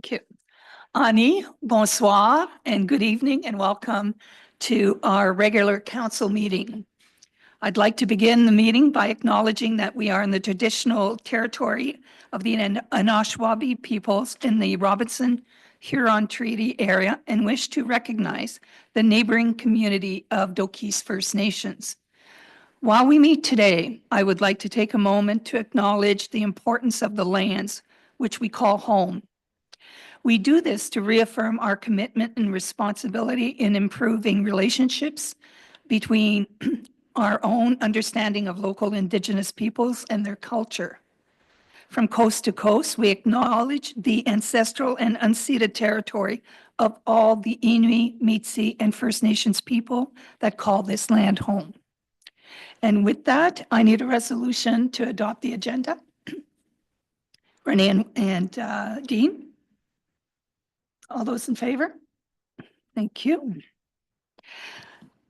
Thank you. Ani, bonsoir, and good evening, and welcome to our regular council meeting. I'd like to begin the meeting by acknowledging that we are in the traditional territory of the Anishinaabe peoples in the Robinson-Huron Treaty area and wish to recognize the neighboring community of Dokis First Nations. While we meet today, I would like to take a moment to acknowledge the importance of the lands which we call home. We do this to reaffirm our commitment and responsibility in improving relationships between our own understanding of local Indigenous peoples and their culture. From coast to coast, we acknowledge the ancestral and unceded territory of all the Inuit, Métis, and First Nations people that call this land home. And with that, I need a resolution to adopt the agenda. Renee and Dean, all those in favor? Thank you.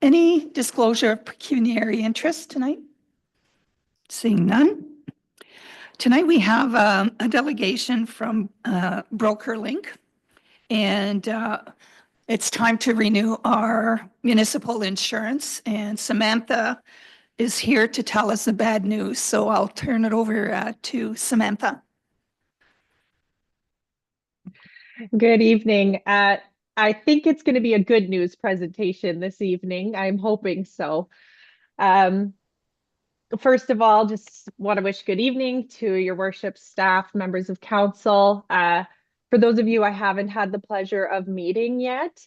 Any disclosure of pecuniary interest tonight? Seeing none. Tonight we have a delegation from BrokerLink, and it's time to renew our municipal insurance. And Samantha is here to tell us the bad news, so I'll turn it over to Samantha. Good evening. I think it's going to be a good news presentation this evening. I'm hoping so. First of all, just want to wish good evening to your worship staff, members of council. For those of you I haven't had the pleasure of meeting yet,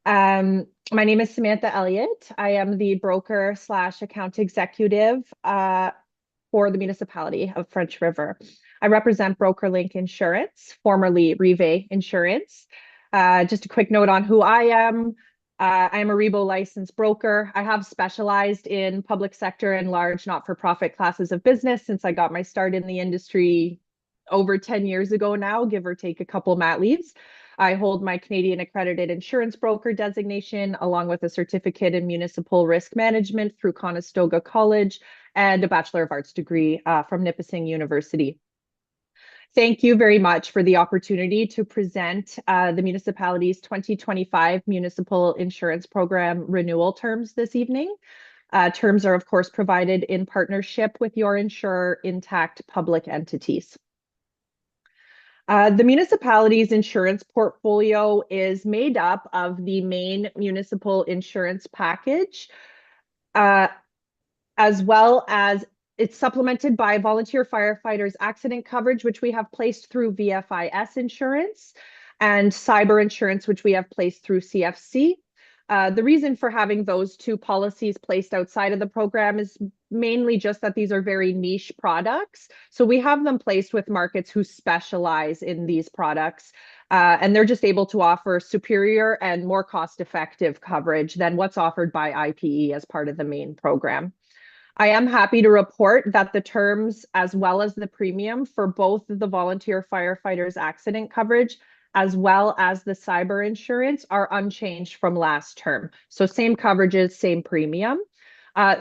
my name is Samantha Elliott. I am the broker/account executive for the municipality of French River. I represent BrokerLink Insurance, formerly Rive Insurance. Just a quick note on who I am. I am a REBO licensed broker. I have specialized in public sector and large not-for-profit classes of business since I got my start in the industry over 10 years ago now, give or take a couple mat leaves. I hold my Canadian Accredited Insurance Broker designation, along with a certificate in municipal risk management through Conestoga College and a Bachelor of Arts degree from Nipissing University. Thank you very much for the opportunity to present the municipality's 2025 Municipal Insurance Program renewal terms this evening. Terms are, of course, provided in partnership with your insurer, Intact Public Entities. The municipality's insurance portfolio is made up of the main municipal insurance package, as well as it's supplemented by volunteer firefighters accident coverage, which we have placed through VFIS insurance, and cyber insurance, which we have placed through CFC. The reason for having those two policies placed outside of the program is mainly just that these are very niche products. So we have them placed with markets who specialize in these products, and they're just able to offer superior and more cost-effective coverage than what's offered by IPE as part of the main program. I am happy to report that the terms, as well as the premium for both the volunteer firefighters accident coverage, as well as the cyber insurance, are unchanged from last term. So same coverages, same premium.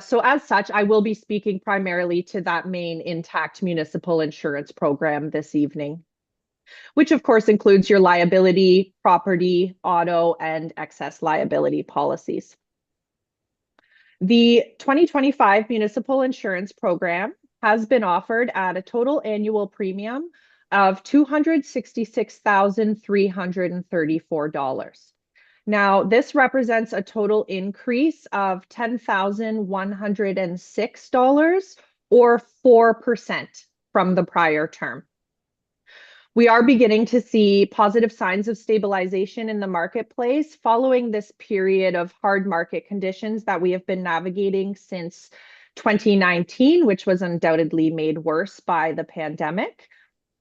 So as such, I will be speaking primarily to that main Intact municipal insurance program this evening, which of course includes your liability, property, auto, and excess liability policies. The 2025 Municipal Insurance Program has been offered at a total annual premium of $266,334. Now, this represents a total increase of $10,106 or 4% from the prior term. We are beginning to see positive signs of stabilization in the marketplace following this period of hard market conditions that we have been navigating since 2019, which was undoubtedly made worse by the pandemic.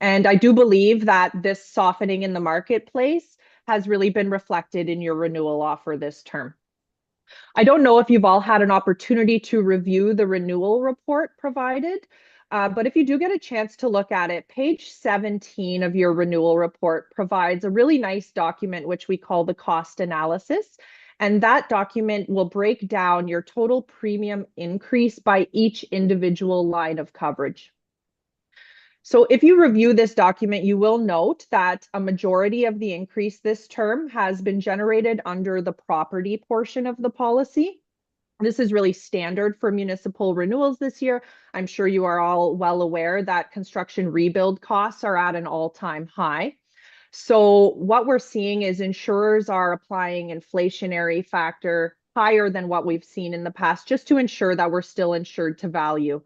And I do believe that this softening in the marketplace has really been reflected in your renewal offer this term. I don't know if you've all had an opportunity to review the renewal report provided, but if you do get a chance to look at it, page 17 of your renewal report provides a really nice document, which we call the cost analysis. And that document will break down your total premium increase by each individual line of coverage. So if you review this document, you will note that a majority of the increase this term has been generated under the property portion of the policy. This is really standard for municipal renewals this year. I'm sure you are all well aware that construction rebuild costs are at an all-time high. So what we're seeing is insurers are applying inflationary factor higher than what we've seen in the past, just to ensure that we're still insured to value.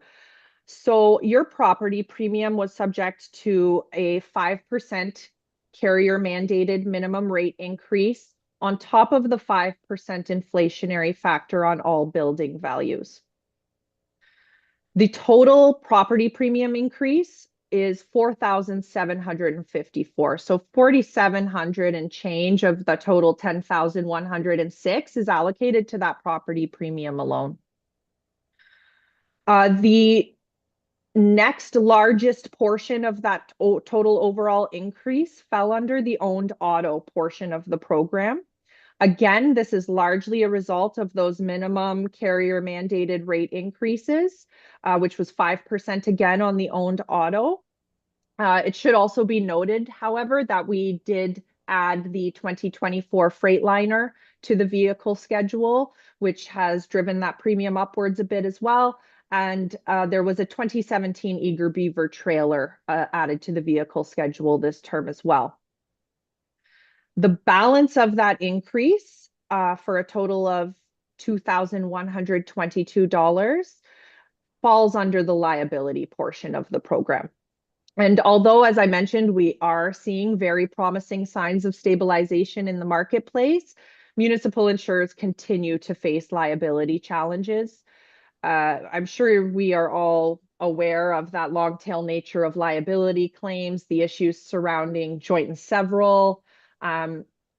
So your property premium was subject to a 5% carrier mandated minimum rate increase on top of the 5% inflationary factor on all building values. The total property premium increase is 4,754. So 4,700 and change of the total 10,106 is allocated to that property premium alone. The next largest portion of that total overall increase fell under the owned auto portion of the program. Again, this is largely a result of those minimum carrier mandated rate increases, which was 5% again on the owned auto. It should also be noted, however, that we did add the 2024 Freightliner to the vehicle schedule, which has driven that premium upwards a bit as well. And there was a 2017 Eager Beaver trailer added to the vehicle schedule this term as well. The balance of that increase for a total of $2,122 falls under the liability portion of the program. And although, as I mentioned, we are seeing very promising signs of stabilization in the marketplace, municipal insurers continue to face liability challenges. I'm sure we are all aware of that long tail nature of liability claims, the issues surrounding joint and several.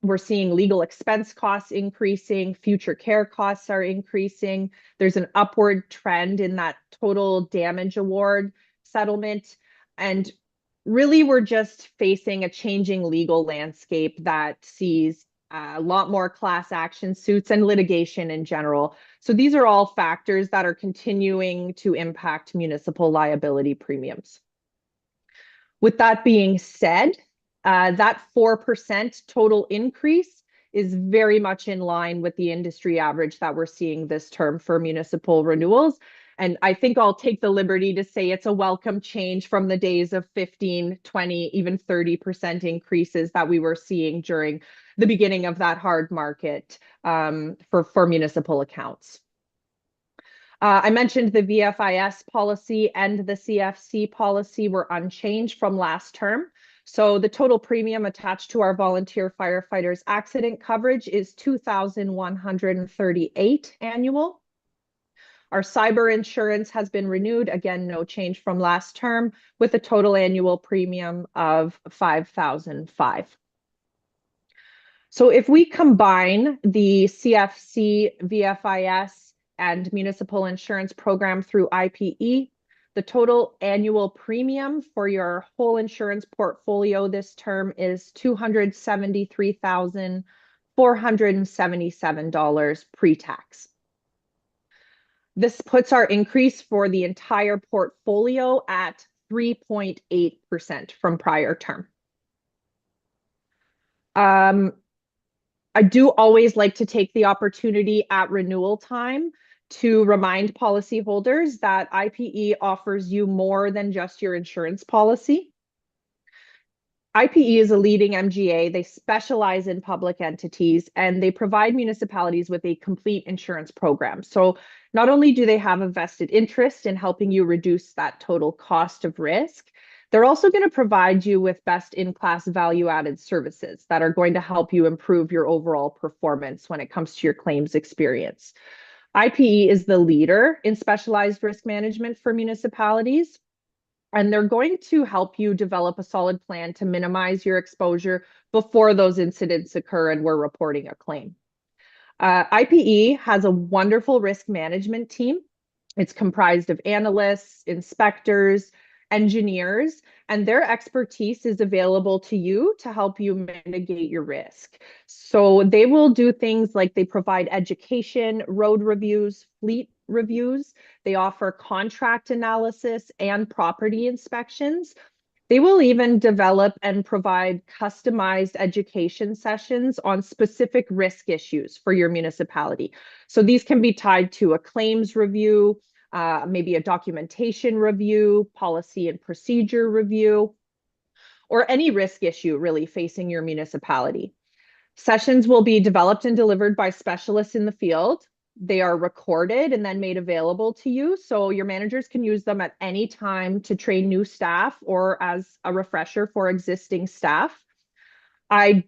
We're seeing legal expense costs increasing, future care costs are increasing. There's an upward trend in that total damage award settlement. And really, we're just facing a changing legal landscape that sees a lot more class action suits and litigation in general. So these are all factors that are continuing to impact municipal liability premiums. With that being said, that 4% total increase is very much in line with the industry average that we're seeing this term for municipal renewals. And I think I'll take the liberty to say it's a welcome change from the days of 15, 20, even 30% increases that we were seeing during the beginning of that hard market for municipal accounts. I mentioned the VFIS policy and the CFC policy were unchanged from last term. So the total premium attached to our volunteer firefighters accident coverage is $2,138 annual. Our cyber insurance has been renewed, again, no change from last term, with a total annual premium of $5,005. So if we combine the CFC, VFIS, and municipal insurance program through IPE, the total annual premium for your whole insurance portfolio this term is $273,477 pre-tax. This puts our increase for the entire portfolio at 3.8% from prior term. I do always like to take the opportunity at renewal time to remind policyholders that IPE offers you more than just your insurance policy. IPE is a leading MGA. They specialize in public entities and they provide municipalities with a complete insurance program. So not only do they have a vested interest in helping you reduce that total cost of risk, they're also going to provide you with best-in-class value-added services that are going to help you improve your overall performance when it comes to your claims experience. IPE is the leader in specialized risk management for municipalities. And they're going to help you develop a solid plan to minimize your exposure before those incidents occur and we're reporting a claim. IPE has a wonderful risk management team. It's comprised of analysts, inspectors, engineers, and their expertise is available to you to help you mitigate your risk. So they will do things like they provide education, road reviews, fleet reviews. They offer contract analysis and property inspections. They will even develop and provide customized education sessions on specific risk issues for your municipality. So these can be tied to a claims review, maybe a documentation review, policy and procedure review, or any risk issue really facing your municipality. Sessions will be developed and delivered by specialists in the field. They are recorded and then made available to you, so your managers can use them at any time to train new staff or as a refresher for existing staff. I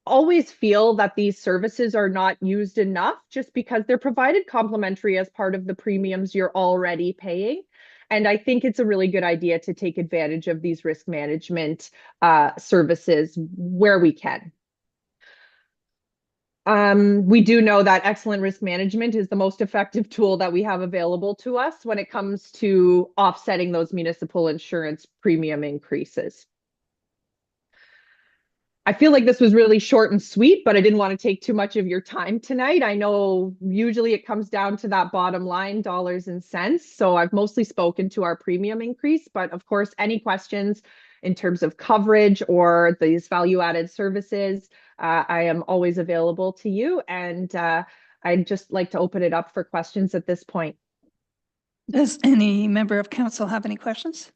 always feel that these services are not used enough just because they're provided complimentary as part of the premiums you're already paying. And I think it's a really good idea to take advantage of these risk management services where we can. We do know that excellent risk management is the most effective tool that we have available to us when it comes to offsetting those municipal insurance premium increases. I feel like this was really short and sweet, but I didn't want to take too much of your time tonight. I know usually it comes down to that bottom line, dollars and cents. So I've mostly spoken to our premium increase, but of course, any questions in terms of coverage or these value-added services, I am always available to you. And I'd just like to open it up for questions at this point. Does any member of council have any questions?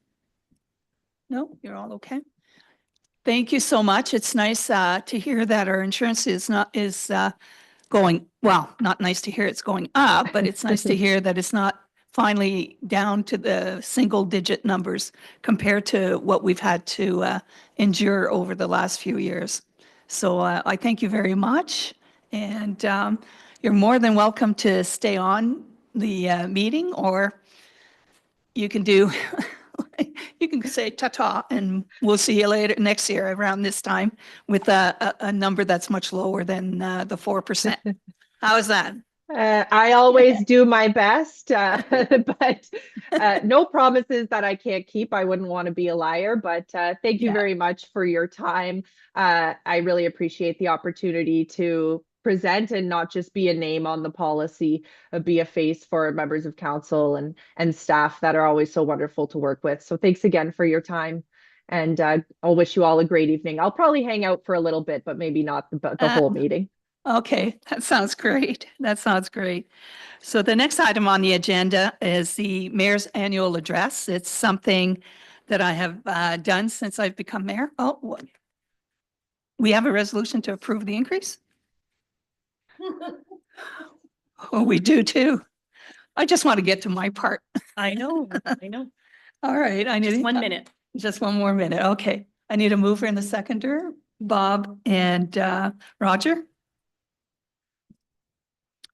No, you're all okay. Thank you so much. It's nice to hear that our insurance is going, well, not nice to hear it's going up, but it's nice to hear that it's not finally down to the single digit numbers compared to what we've had to endure over the last few years. So I thank you very much. And you're more than welcome to stay on the meeting, or you can do, you can say ta-ta and we'll see you later next year around this time with a number that's much lower than the 4%. How is that? I always do my best, but no promises that I can't keep. I wouldn't want to be a liar, but thank you very much for your time. I really appreciate the opportunity to present and not just be a name on the policy, be a face for members of council and staff that are always so wonderful to work with. So thanks again for your time. And I'll wish you all a great evening. I'll probably hang out for a little bit, but maybe not the whole meeting. Okay, that sounds great. That sounds great. So the next item on the agenda is the mayor's annual address. It's something that I have done since I've become mayor. Oh, what? We have a resolution to approve the increase? Oh, we do too. I just want to get to my part. I know, I know. All right, I need Just 1 minute. Just one more minute. Okay, I need a mover and a seconder, Bob and Roger.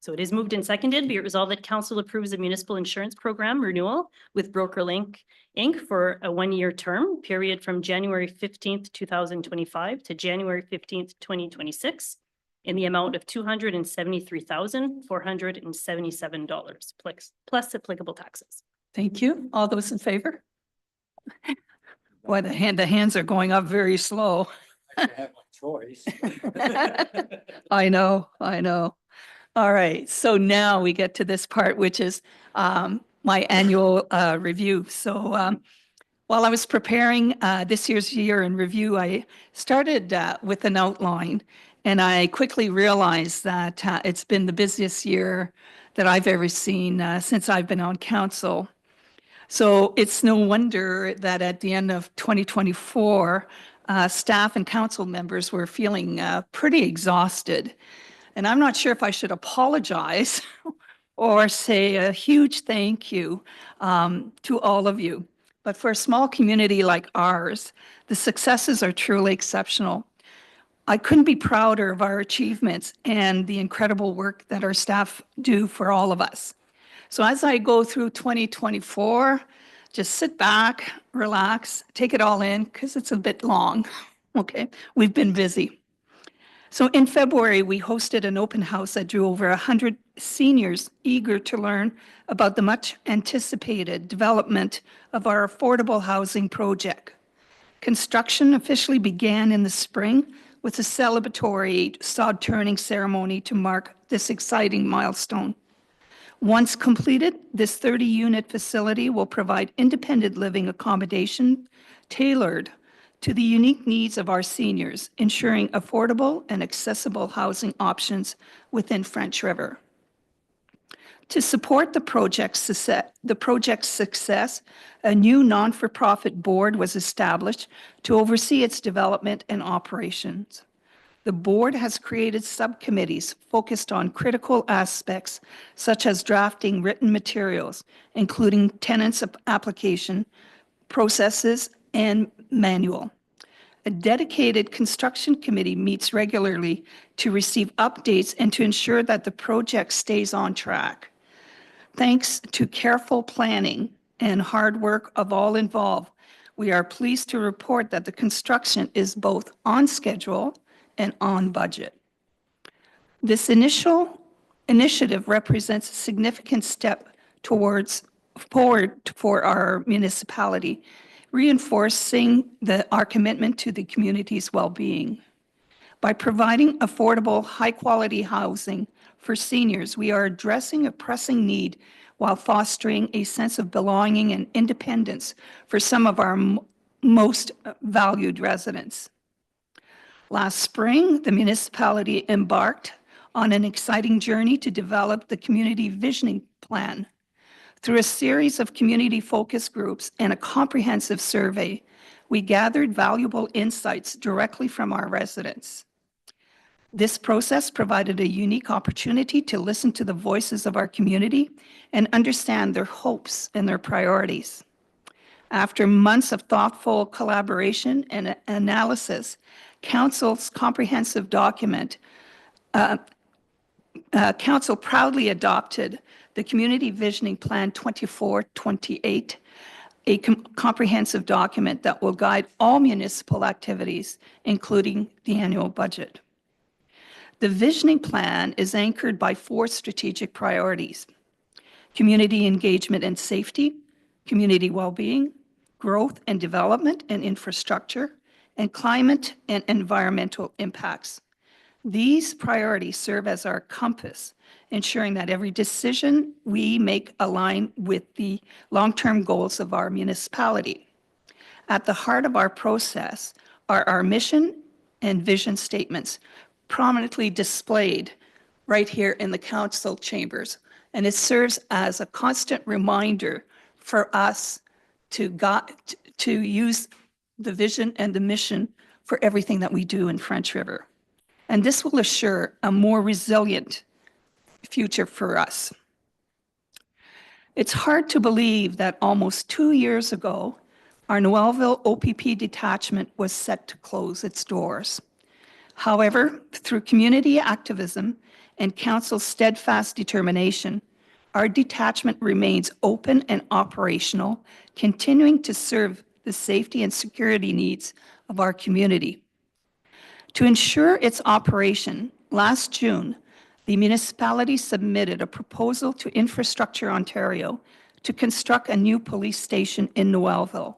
So it is moved and seconded. Be it resolved that council approves a municipal insurance program renewal with BrokerLink Inc. for a 1-year term period from January 15th, 2025 to January 15th, 2026 in the amount of $273,477 plus applicable taxes. Thank you. All those in favor? Boy, the hands are going up very slow. I have my choice. I know. All right, so now we get to this part, which is my annual review. So while I was preparing this year's year in review, I started with an outline, and I quickly realized that it's been the busiest year that I've ever seen since I've been on council. So it's no wonder that at the end of 2024, staff and council members were feeling pretty exhausted. And I'm not sure if I should apologize or say a huge thank you to all of you. But for a small community like ours, the successes are truly exceptional. I couldn't be prouder of our achievements and the incredible work that our staff do for all of us. So as I go through 2024, just sit back, relax, take it all in, because it's a bit long. Okay, we've been busy. So in February, we hosted an open house that drew over 100 seniors eager to learn about the much anticipated development of our affordable housing project. Construction officially began in the spring with a celebratory sod turning ceremony to mark this exciting milestone. Once completed, this 30-unit facility will provide independent living accommodation tailored to the unique needs of our seniors, ensuring affordable and accessible housing options within French River. To support the project's success, a new non-for-profit board was established to oversee its development and operations. The board has created subcommittees focused on critical aspects such as drafting written materials, including tenants application, processes, and manual. A dedicated construction committee meets regularly to receive updates and to ensure that the project stays on track. Thanks to careful planning and hard work of all involved, we are pleased to report that the construction is both on schedule and on budget. This initiative represents a significant step forward for our municipality, reinforcing our commitment to the community's well-being. By providing affordable, high-quality housing for seniors, we are addressing a pressing need while fostering a sense of belonging and independence for some of our most valued residents. Last spring, the municipality embarked on an exciting journey to develop the community visioning plan. Through a series of community focus groups and a comprehensive survey, we gathered valuable insights directly from our residents. This process provided a unique opportunity to listen to the voices of our community and understand their hopes and their priorities. After months of thoughtful collaboration and analysis, Council's comprehensive document, Council proudly adopted the Community Visioning Plan 2428, a comprehensive document that will guide all municipal activities, including the annual budget. The Visioning Plan is anchored by 4 strategic priorities: community engagement and safety, community well-being, growth and development and infrastructure, and climate and environmental impacts. These priorities serve as our compass, ensuring that every decision we make align with the long-term goals of our municipality. At the heart of our process are our mission and vision statements, prominently displayed right here in the council chambers, and it serves as a constant reminder for us to use the vision and the mission for everything that we do in French River. And this will assure a more resilient future for us. It's hard to believe that almost 2 years ago, our Noëlville OPP detachment was set to close its doors. However, through community activism and council's steadfast determination, our detachment remains open and operational, continuing to serve the safety and security needs of our community. To ensure its operation, last June, the municipality submitted a proposal to Infrastructure Ontario to construct a new police station in Noëlville.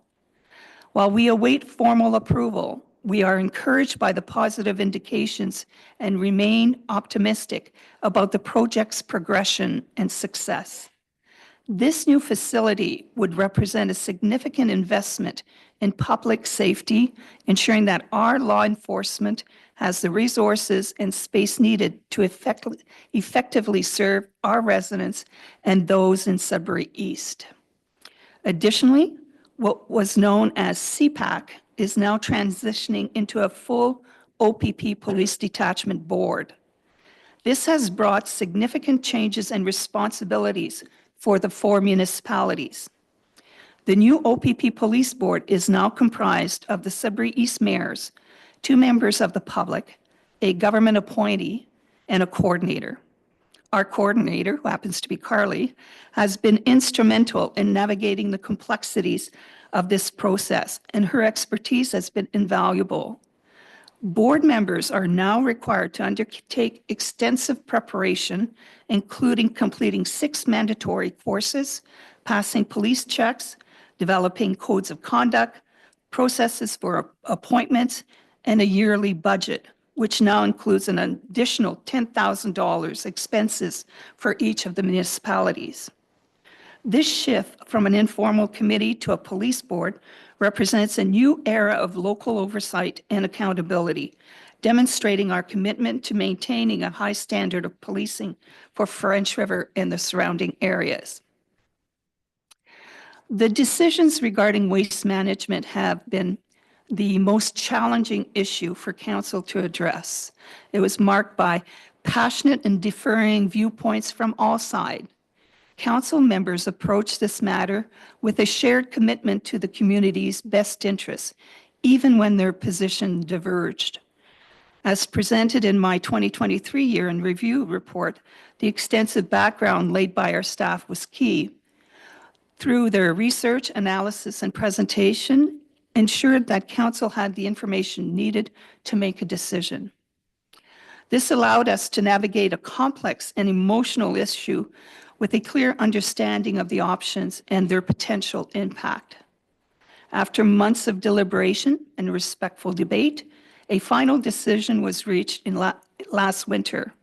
While we await formal approval, we are encouraged by the positive indications and remain optimistic about the project's progression and success. This new facility would represent a significant investment in public safety, ensuring that our law enforcement has the resources and space needed to effectively serve our residents and those in Sudbury East. Additionally, what was known as CPAC is now transitioning into a full OPP Police Detachment Board. This has brought significant changes and responsibilities for the 4 municipalities. The new OPP Police Board is now comprised of the Sudbury East mayors, 2 members of the public, a government appointee, and a coordinator. Our coordinator, who happens to be Carly, has been instrumental in navigating the complexities of this process, and her expertise has been invaluable. Board members are now required to undertake extensive preparation, including completing 6 mandatory courses, passing police checks, developing codes of conduct, processes for appointments, and a yearly budget, which now includes an additional $10,000 expenses for each of the municipalities. This shift from an informal committee to a police board represents a new era of local oversight and accountability, demonstrating our commitment to maintaining a high standard of policing for French River and the surrounding areas. The decisions regarding waste management have been the most challenging issue for council to address. It was marked by passionate and differing viewpoints from all sides. Council members approached this matter with a shared commitment to the community's best interests, even when their position diverged. As presented in my 2023 year in review report, the extensive background laid by our staff was key. Through their research, analysis, and presentation, ensured that council had the information needed to make a decision. This allowed us to navigate a complex and emotional issue with a clear understanding of the options and their potential impact. After months of deliberation and respectful debate, a final decision was reached in last winter.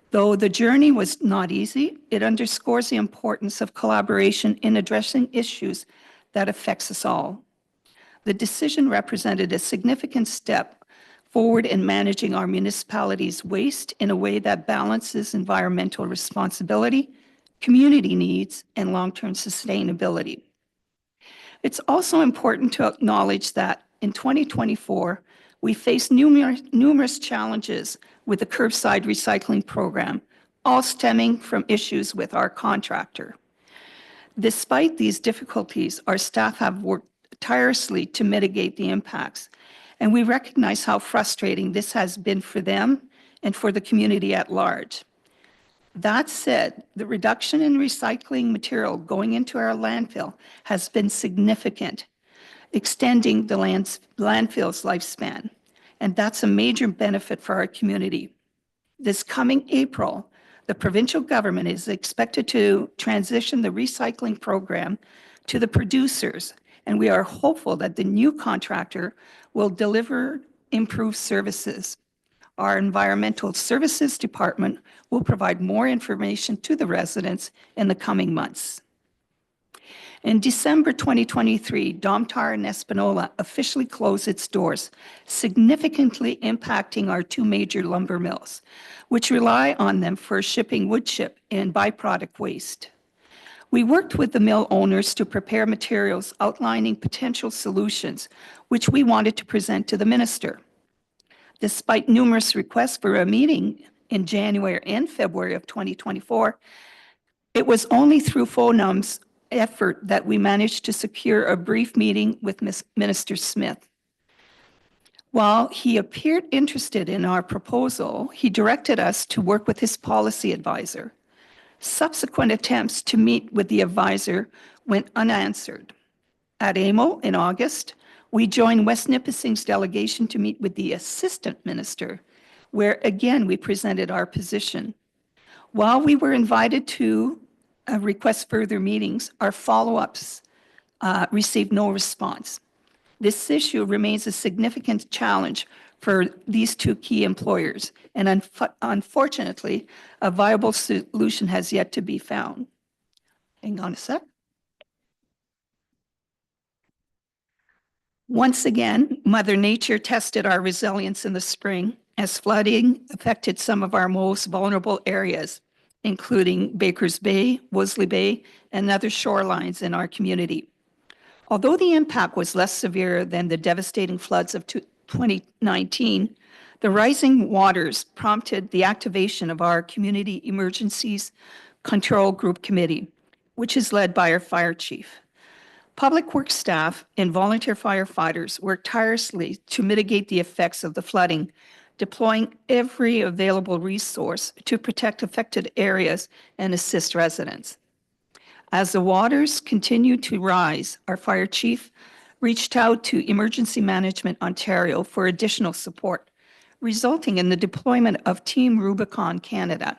Though the journey was not easy, it underscores the importance of collaboration in addressing issues that affects us all. The decision represented a significant step forward in managing our municipality's waste in a way that balances environmental responsibility, community needs, and long-term sustainability. It's also important to acknowledge that in 2024, we faced numerous challenges with the curbside recycling program, all stemming from issues with our contractor. Despite these difficulties, our staff have worked tirelessly to mitigate the impacts, and we recognize how frustrating this has been for them and for the community at large. That said, the reduction in recycling material going into our landfill has been significant, extending the landfill's lifespan, and that's a major benefit for our community. This coming April, the provincial government is expected to transition the recycling program to the producers, and we are hopeful that the new contractor will deliver improved services. Our Environmental Services Department will provide more information to the residents in the coming months. In December 2023, Domtar and Espanola officially closed its doors, significantly impacting our two major lumber mills, which rely on them for shipping wood chip and byproduct waste. We worked with the mill owners to prepare materials outlining potential solutions, which we wanted to present to the minister. Despite numerous requests for a meeting in January and February of 2024, it was only through FONUM's effort that we managed to secure a brief meeting with Minister Smith. While he appeared interested in our proposal, he directed us to work with his policy advisor. Subsequent attempts to meet with the advisor went unanswered. At AMO in August, we joined West Nipissing's delegation to meet with the assistant minister, where again we presented our position. While we were invited to request further meetings, our follow-ups received no response. This issue remains a significant challenge for these two key employers, and unfortunately, a viable solution has yet to be found. Hang on a sec. Once again, Mother Nature tested our resilience in the spring as flooding affected some of our most vulnerable areas, including Bakers Bay, Woolsey Bay, and other shorelines in our community. Although the impact was less severe than the devastating floods of 2019, the rising waters prompted the activation of our Community Emergencies Control Group Committee, which is led by our fire chief. Public works staff and volunteer firefighters worked tirelessly to mitigate the effects of the flooding, deploying every available resource to protect affected areas and assist residents. As the waters continued to rise, our fire chief reached out to Emergency Management Ontario for additional support, resulting in the deployment of Team Rubicon Canada.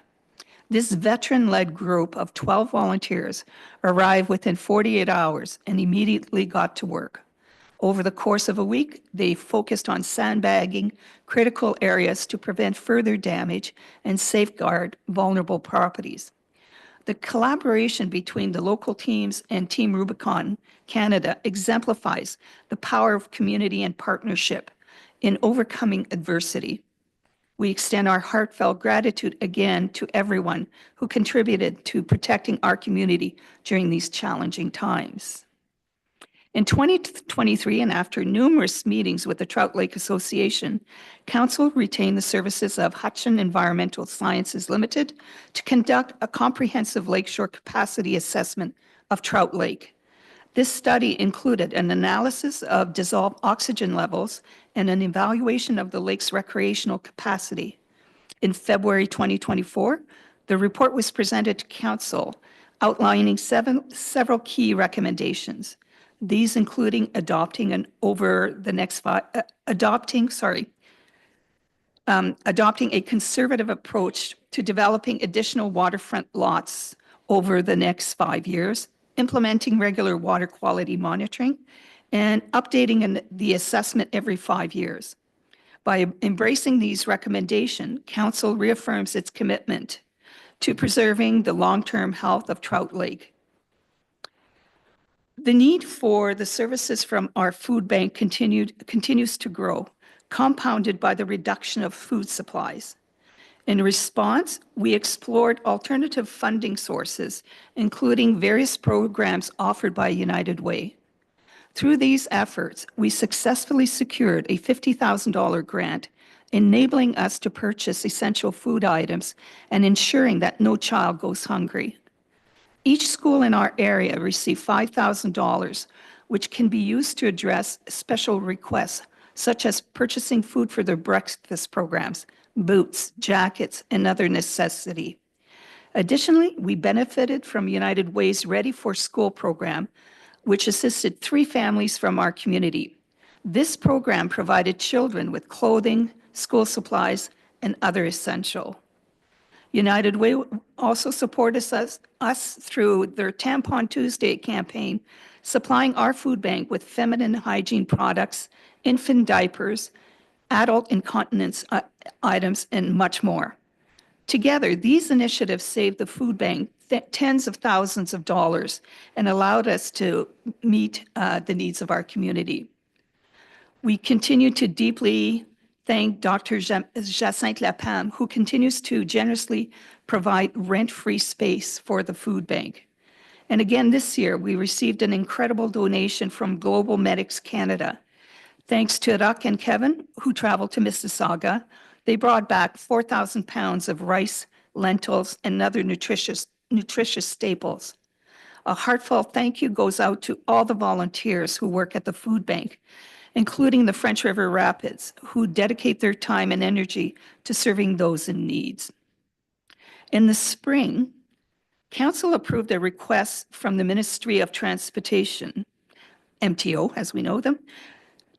This veteran-led group of 12 volunteers arrived within 48 hours and immediately got to work. Over the course of a week, they focused on sandbagging critical areas to prevent further damage and safeguard vulnerable properties. The collaboration between the local teams and Team Rubicon Canada exemplifies the power of community and partnership in overcoming adversity. We extend our heartfelt gratitude again to everyone who contributed to protecting our community during these challenging times. In 2023, and after numerous meetings with the Trout Lake Association, Council retained the services of Hutchin Environmental Sciences Limited to conduct a comprehensive lakeshore capacity assessment of Trout Lake. This study included an analysis of dissolved oxygen levels and an evaluation of the lake's recreational capacity. In February 2024, the report was presented to Council, outlining several key recommendations. These including adopting a conservative approach to developing additional waterfront lots over the next 5 years, implementing regular water quality monitoring, and updating the assessment every 5 years. By embracing these recommendations, Council reaffirms its commitment to preserving the long-term health of Trout Lake. The need for the services from our food bank continues to grow, compounded by the reduction of food supplies. In response, we explored alternative funding sources, including various programs offered by United Way. Through these efforts, we successfully secured a $50,000 grant, enabling us to purchase essential food items and ensuring that no child goes hungry. Each school in our area received $5,000, which can be used to address special requests, such as purchasing food for their breakfast programs, boots, jackets, and other necessity. Additionally, we benefited from United Way's Ready for School program, which assisted 3 families from our community. This program provided children with clothing, school supplies, and other essential. United Way also supported us through their Tampon Tuesday campaign, supplying our food bank with feminine hygiene products, infant diapers, adult incontinence items, and much more. Together, these initiatives saved the food bank tens of thousands of dollars and allowed us to meet the needs of our community. We continue to deeply thank Dr. Jacinthe Lapam, who continues to generously provide rent-free space for the food bank. And again, this year, we received an incredible donation from Global Medics Canada. Thanks to Rock and Kevin, who traveled to Mississauga, they brought back 4,000 pounds of rice, lentils, and other nutritious staples. A heartfelt thank you goes out to all the volunteers who work at the food bank, including the French River Rapids, who dedicate their time and energy to serving those in need. In the spring, Council approved a request from the Ministry of Transportation, MTO as we know them,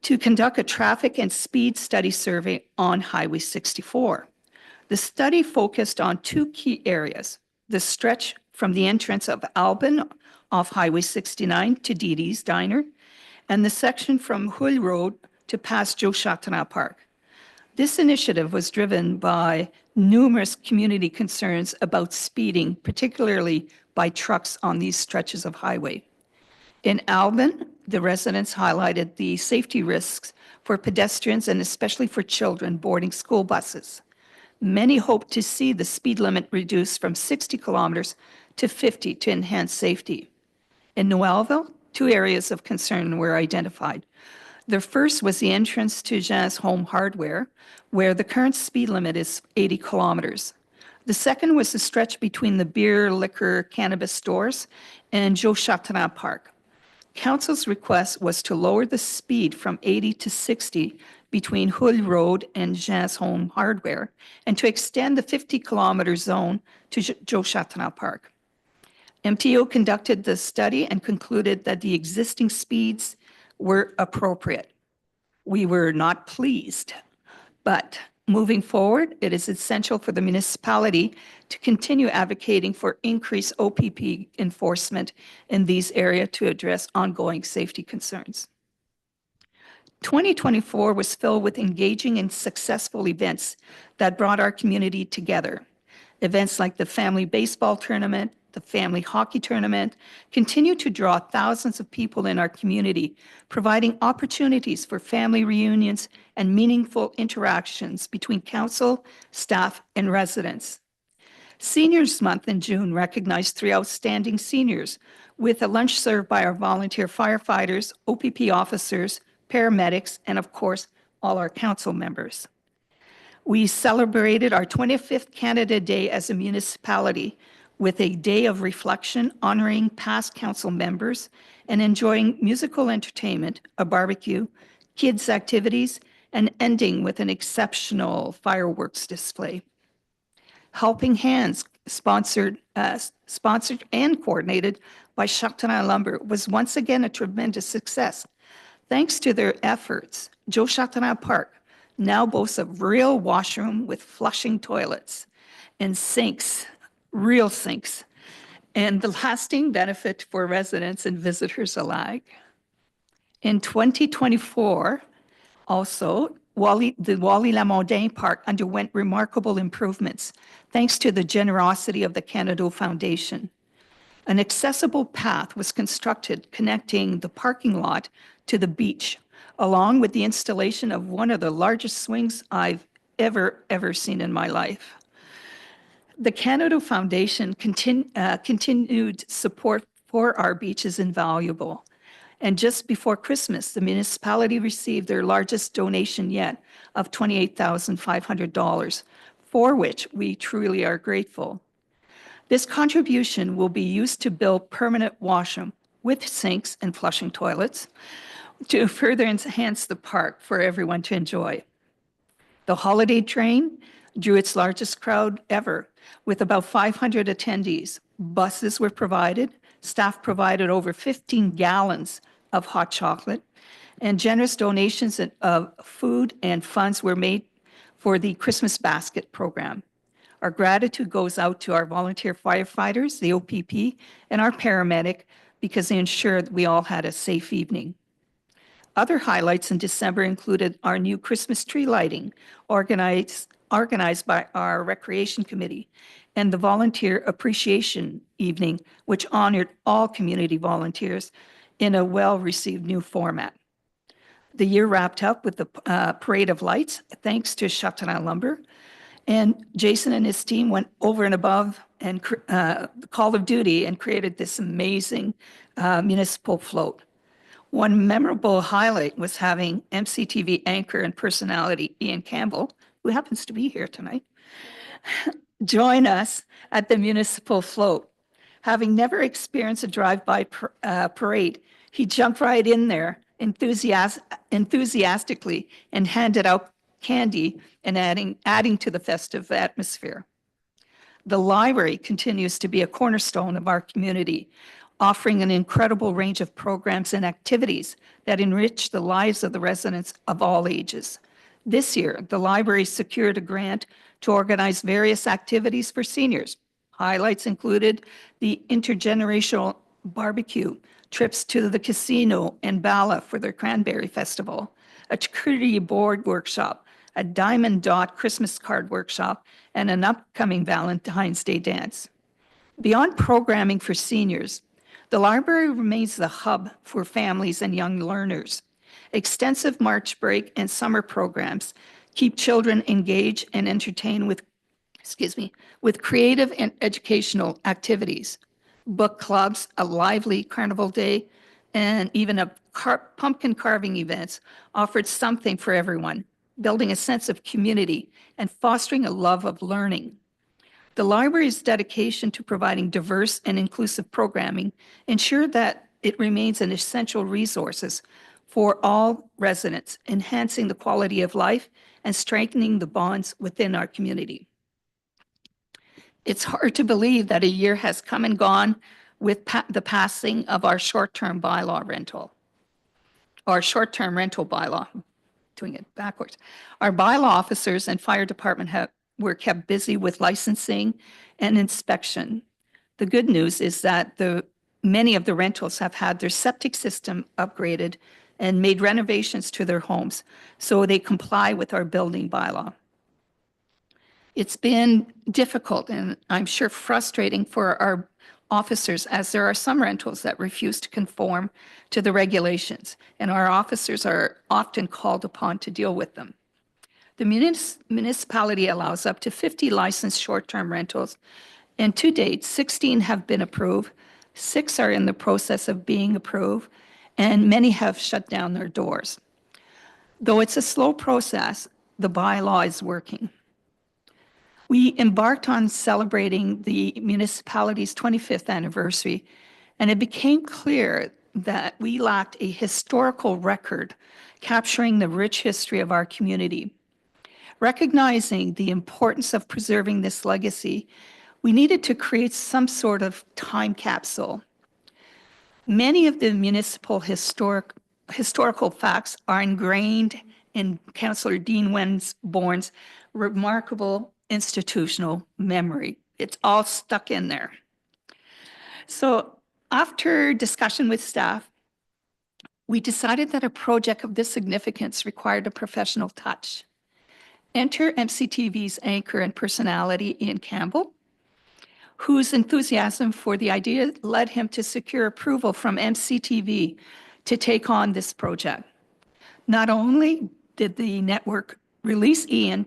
to conduct a traffic and speed study survey on Highway 64. The study focused on 2 key areas: the stretch from the entrance of Albin off Highway 69 to Dee Dee's Diner, and the section from Hull Road to past Joe Chantana Park. This initiative was driven by numerous community concerns about speeding, particularly by trucks on these stretches of highway. In Albin, the residents highlighted the safety risks for pedestrians and especially for children boarding school buses. Many hope to see the speed limit reduced from 60 kilometers to 50 to enhance safety. In Noelville, 2 areas of concern were identified. The first was the entrance to Jean's Home Hardware, where the current speed limit is 80 kilometers. The second was the stretch between the beer, liquor, cannabis stores and Joe Chantana Park. Council's request was to lower the speed from 80 to 60 between Hull Road and Jean's Home Hardware, and to extend the 50-kilometer zone to Joe Chantana Park. MTO conducted the study and concluded that the existing speeds were appropriate. We were not pleased, but moving forward, it is essential for the municipality to continue advocating for increased OPP enforcement in these areas to address ongoing safety concerns. 2024 was filled with engaging and successful events that brought our community together. Events like the Family Baseball Tournament, the Family Hockey Tournament continue to draw thousands of people in our community, providing opportunities for family reunions and meaningful interactions between council, staff, and residents. Seniors Month in June recognized 3 outstanding seniors with a lunch served by our volunteer firefighters, OPP officers, paramedics, and of course, all our council members. We celebrated our 25th Canada Day as a municipality with a day of reflection honoring past council members and enjoying musical entertainment, a barbecue, kids' activities, and ending with an exceptional fireworks display. Helping Hands, sponsored and coordinated by Châteauneuf Lumber, was once again a tremendous success. Thanks to their efforts, Joe Châteauneuf Park now boasts a real washroom with flushing toilets and sinks, real sinks, and the lasting benefit for residents and visitors alike. In 2024, also, the Wally-Lamondin Park underwent remarkable improvements thanks to the generosity of the Canada Foundation. An accessible path was constructed connecting the parking lot to the beach, along with the installation of one of the largest swings I've ever seen in my life. The Canada Foundation continued support for our beach is invaluable. And just before Christmas, the municipality received their largest donation yet of $28,500, for which we truly are grateful. This contribution will be used to build permanent washroom with sinks and flushing toilets to further enhance the park for everyone to enjoy. The holiday train drew its largest crowd ever, with about 500 attendees. Buses were provided, staff provided over 15 gallons of hot chocolate, and generous donations of food and funds were made for the Christmas Basket program. Our gratitude goes out to our volunteer firefighters, the OPP, and our paramedic because they ensured we all had a safe evening. Other highlights in December included our new Christmas tree lighting, organized by our Recreation Committee, and the Volunteer Appreciation Evening, which honored all community volunteers in a well-received new format. The year wrapped up with the Parade of Lights, thanks to Châteauneuf Lumber, and Jason and his team went over and above and Call of Duty and created this amazing municipal float. One memorable highlight was having MCTV anchor and personality Ian Campbell, who happens to be here tonight, join us at the municipal float. Having never experienced a drive-by parade, he jumped right in there enthusiastically and handed out candy and adding to the festive atmosphere. The library continues to be a cornerstone of our community, offering an incredible range of programs and activities that enrich the lives of the residents of all ages. This year, the library secured a grant to organize various activities for seniors. Highlights included the intergenerational barbecue, trips to the casino and Bala for their Cranberry Festival, a charcuterie board workshop, a Diamond Dot Christmas card workshop, and an upcoming Valentine's Day dance. Beyond programming for seniors, the library remains the hub for families and young learners. Extensive March break and summer programs keep children engaged and entertained with creative and educational activities. Book clubs, a lively carnival day, and even a pumpkin carving events offered something for everyone, building a sense of community and fostering a love of learning. The library's dedication to providing diverse and inclusive programming ensured that it remains an essential resource for all residents, enhancing the quality of life and strengthening the bonds within our community. It's hard to believe that a year has come and gone with the passing of our short-term rental bylaw, doing it backwards. Our bylaw officers and fire department were kept busy with licensing and inspection. The good news is that many of the rentals have had their septic system upgraded and made renovations to their homes so they comply with our building bylaw. It's been difficult and I'm sure frustrating for our officers as there are some rentals that refuse to conform to the regulations, and our officers are often called upon to deal with them. The municipality allows up to 50 licensed short-term rentals, and to date, 16 have been approved, 6 are in the process of being approved, and many have shut down their doors. Though it's a slow process, the bylaw is working. We embarked on celebrating the municipality's 25th anniversary, and it became clear that we lacked a historical record capturing the rich history of our community. Recognizing the importance of preserving this legacy, we needed to create some sort of time capsule. Many of the municipal historical facts are ingrained in Councillor Dean Wensborn's remarkable institutional memory. It's all stuck in there. So after discussion with staff, we decided that a project of this significance required a professional touch. Enter MCTV's anchor and personality, Ian Campbell, whose enthusiasm for the idea led him to secure approval from MCTV to take on this project. Not only did the network release Ian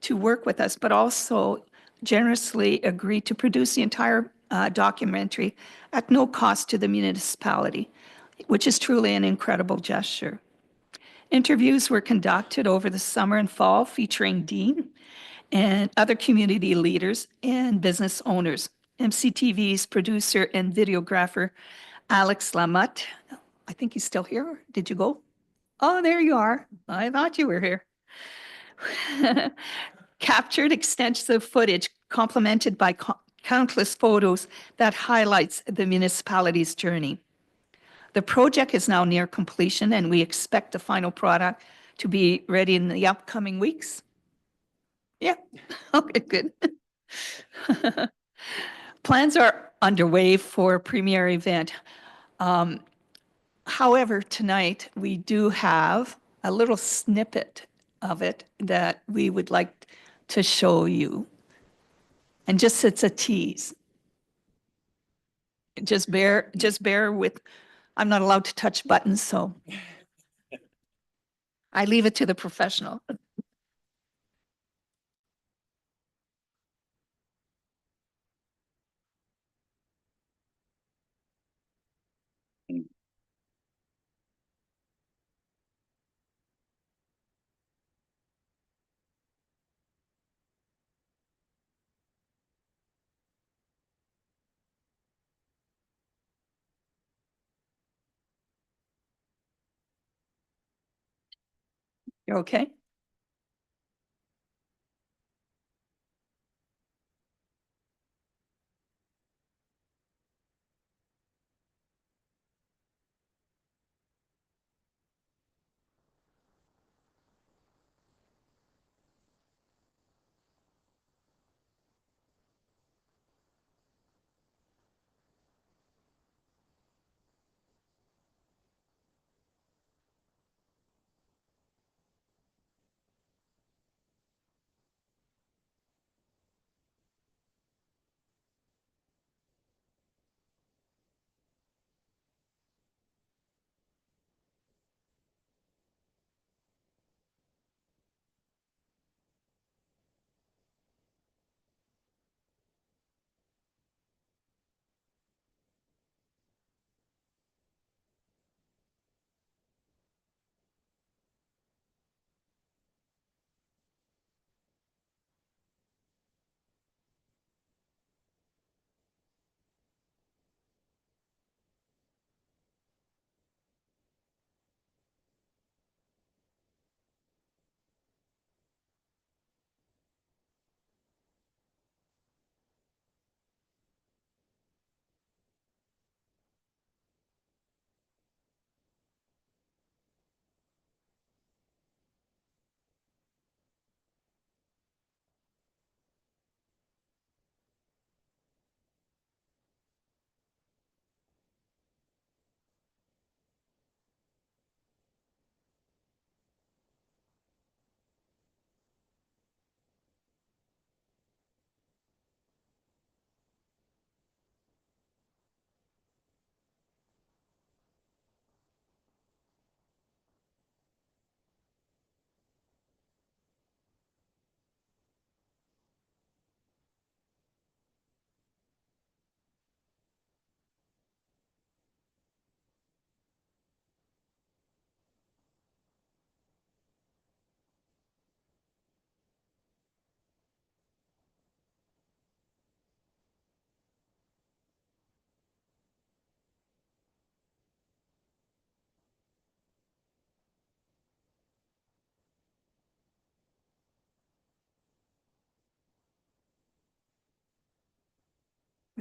to work with us, but also generously agreed to produce the entire documentary at no cost to the municipality, which is truly an incredible gesture. Interviews were conducted over the summer and fall featuring Dean and other community leaders and business owners. MCTV's producer and videographer, Alex Lamotte, I think he's still here. Did you go? Oh, there you are. I thought you were here. Captured extensive footage complemented by countless photos that highlights the municipality's journey. The project is now near completion and we expect the final product to be ready in the upcoming weeks. Yeah, okay, good. Plans are underway for a premiere event. However, tonight we do have a little snippet of it that we would like to show you. And just it's a tease. Just bear with, I'm not allowed to touch buttons, so I leave it to the professional. You okay?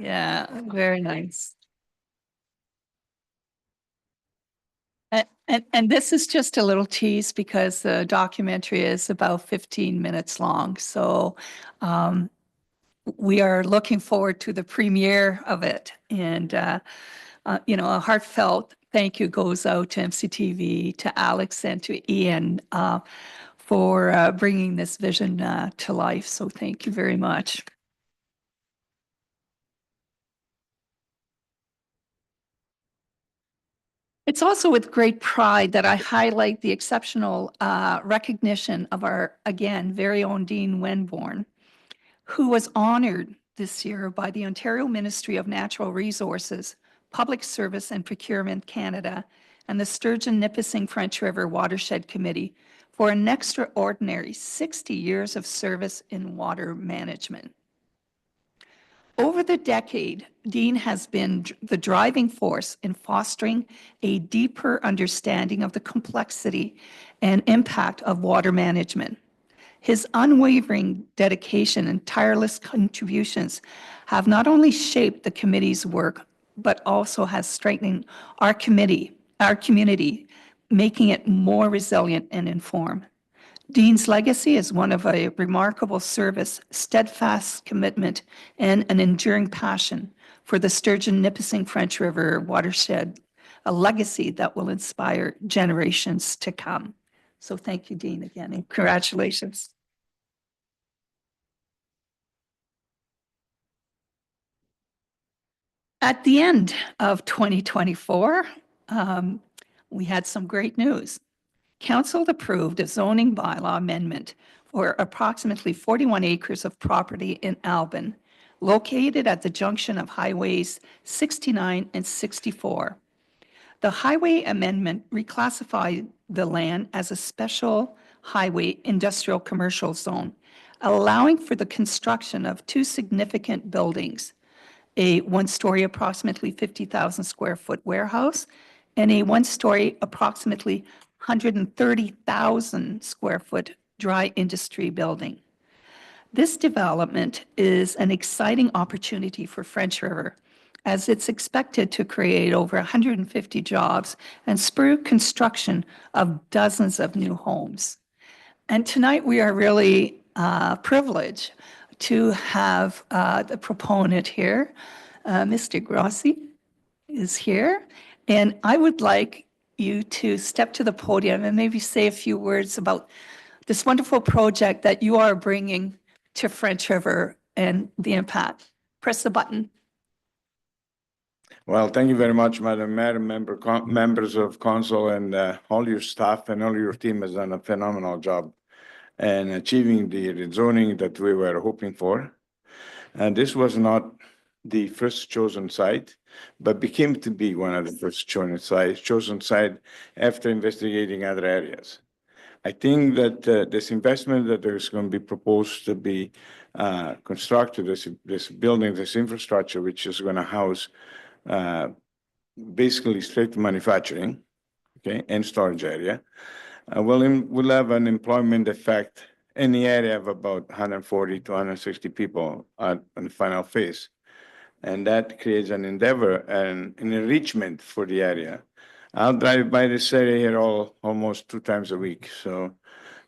Yeah, very nice. And this is just a little tease because the documentary is about 15 minutes long. So we are looking forward to the premiere of it. And, a heartfelt thank you goes out to MCTV, to Alex, and to Ian for bringing this vision to life. So thank you very much. It's also with great pride that I highlight the exceptional recognition of our, again, very own Dean Wenborn, who was honored this year by the Ontario Ministry of Natural Resources, Public Service and Procurement Canada, and the Sturgeon Nipissing French River Watershed Committee for an extraordinary 60 years of service in water management. Over the decade, Dean has been the driving force in fostering a deeper understanding of the complexity and impact of water management. His unwavering dedication and tireless contributions have not only shaped the committee's work, but also has strengthened our community, making it more resilient and informed. Dean's legacy is one of a remarkable service, steadfast commitment, and an enduring passion for the Sturgeon Nipissing French River watershed, a legacy that will inspire generations to come. So thank you, Dean, again, and congratulations. At the end of 2024, we had some great news. Council approved a zoning bylaw amendment for approximately 41 acres of property in Albin, located at the junction of highways 69 and 64. The highway amendment reclassified the land as a special highway industrial commercial zone, allowing for the construction of two significant buildings, a one-story approximately 50,000 square foot warehouse and a one-story approximately 130,000 square foot dry industry building. This development is an exciting opportunity for French River, as it's expected to create over 150 jobs and spur construction of dozens of new homes. And tonight we are really privileged to have the proponent here. Mr. Grossi is here, and I would like you to step to the podium and maybe say a few words about this wonderful project that you are bringing to French River and the impact. Press the button. Well, thank you very much, Madam Mayor, members of council, and all your staff and all your team has done a phenomenal job in achieving the rezoning that we were hoping for. And this was not the first chosen site, but became to be one of the first chosen site after investigating other areas. I think that this investment that is going to be proposed to be constructed, this building, this infrastructure, which is going to house basically straight manufacturing, okay, and storage area, will have an employment effect in the area of about 140 to 160 people in the final phase. And that creates an endeavor and an enrichment for the area. I'll drive by this area here almost 2 times a week. So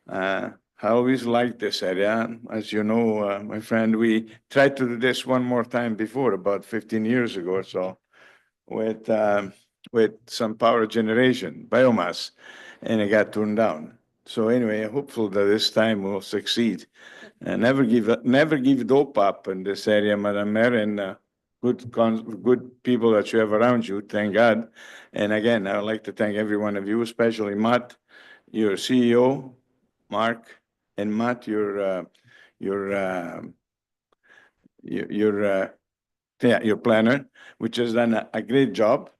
I always liked this area. As you know, my friend, we tried to do this one more time before, about 15 years ago or so, with some power generation, biomass, and it got turned down. So anyway, hopeful that this time we'll succeed. And never give hope up in this area, Madam Mayor, and good people that you have around you, thank God. And again, I would like to thank every one of you, especially Matt, your CEO, Mark, and Matt, your planner, which has done a great job.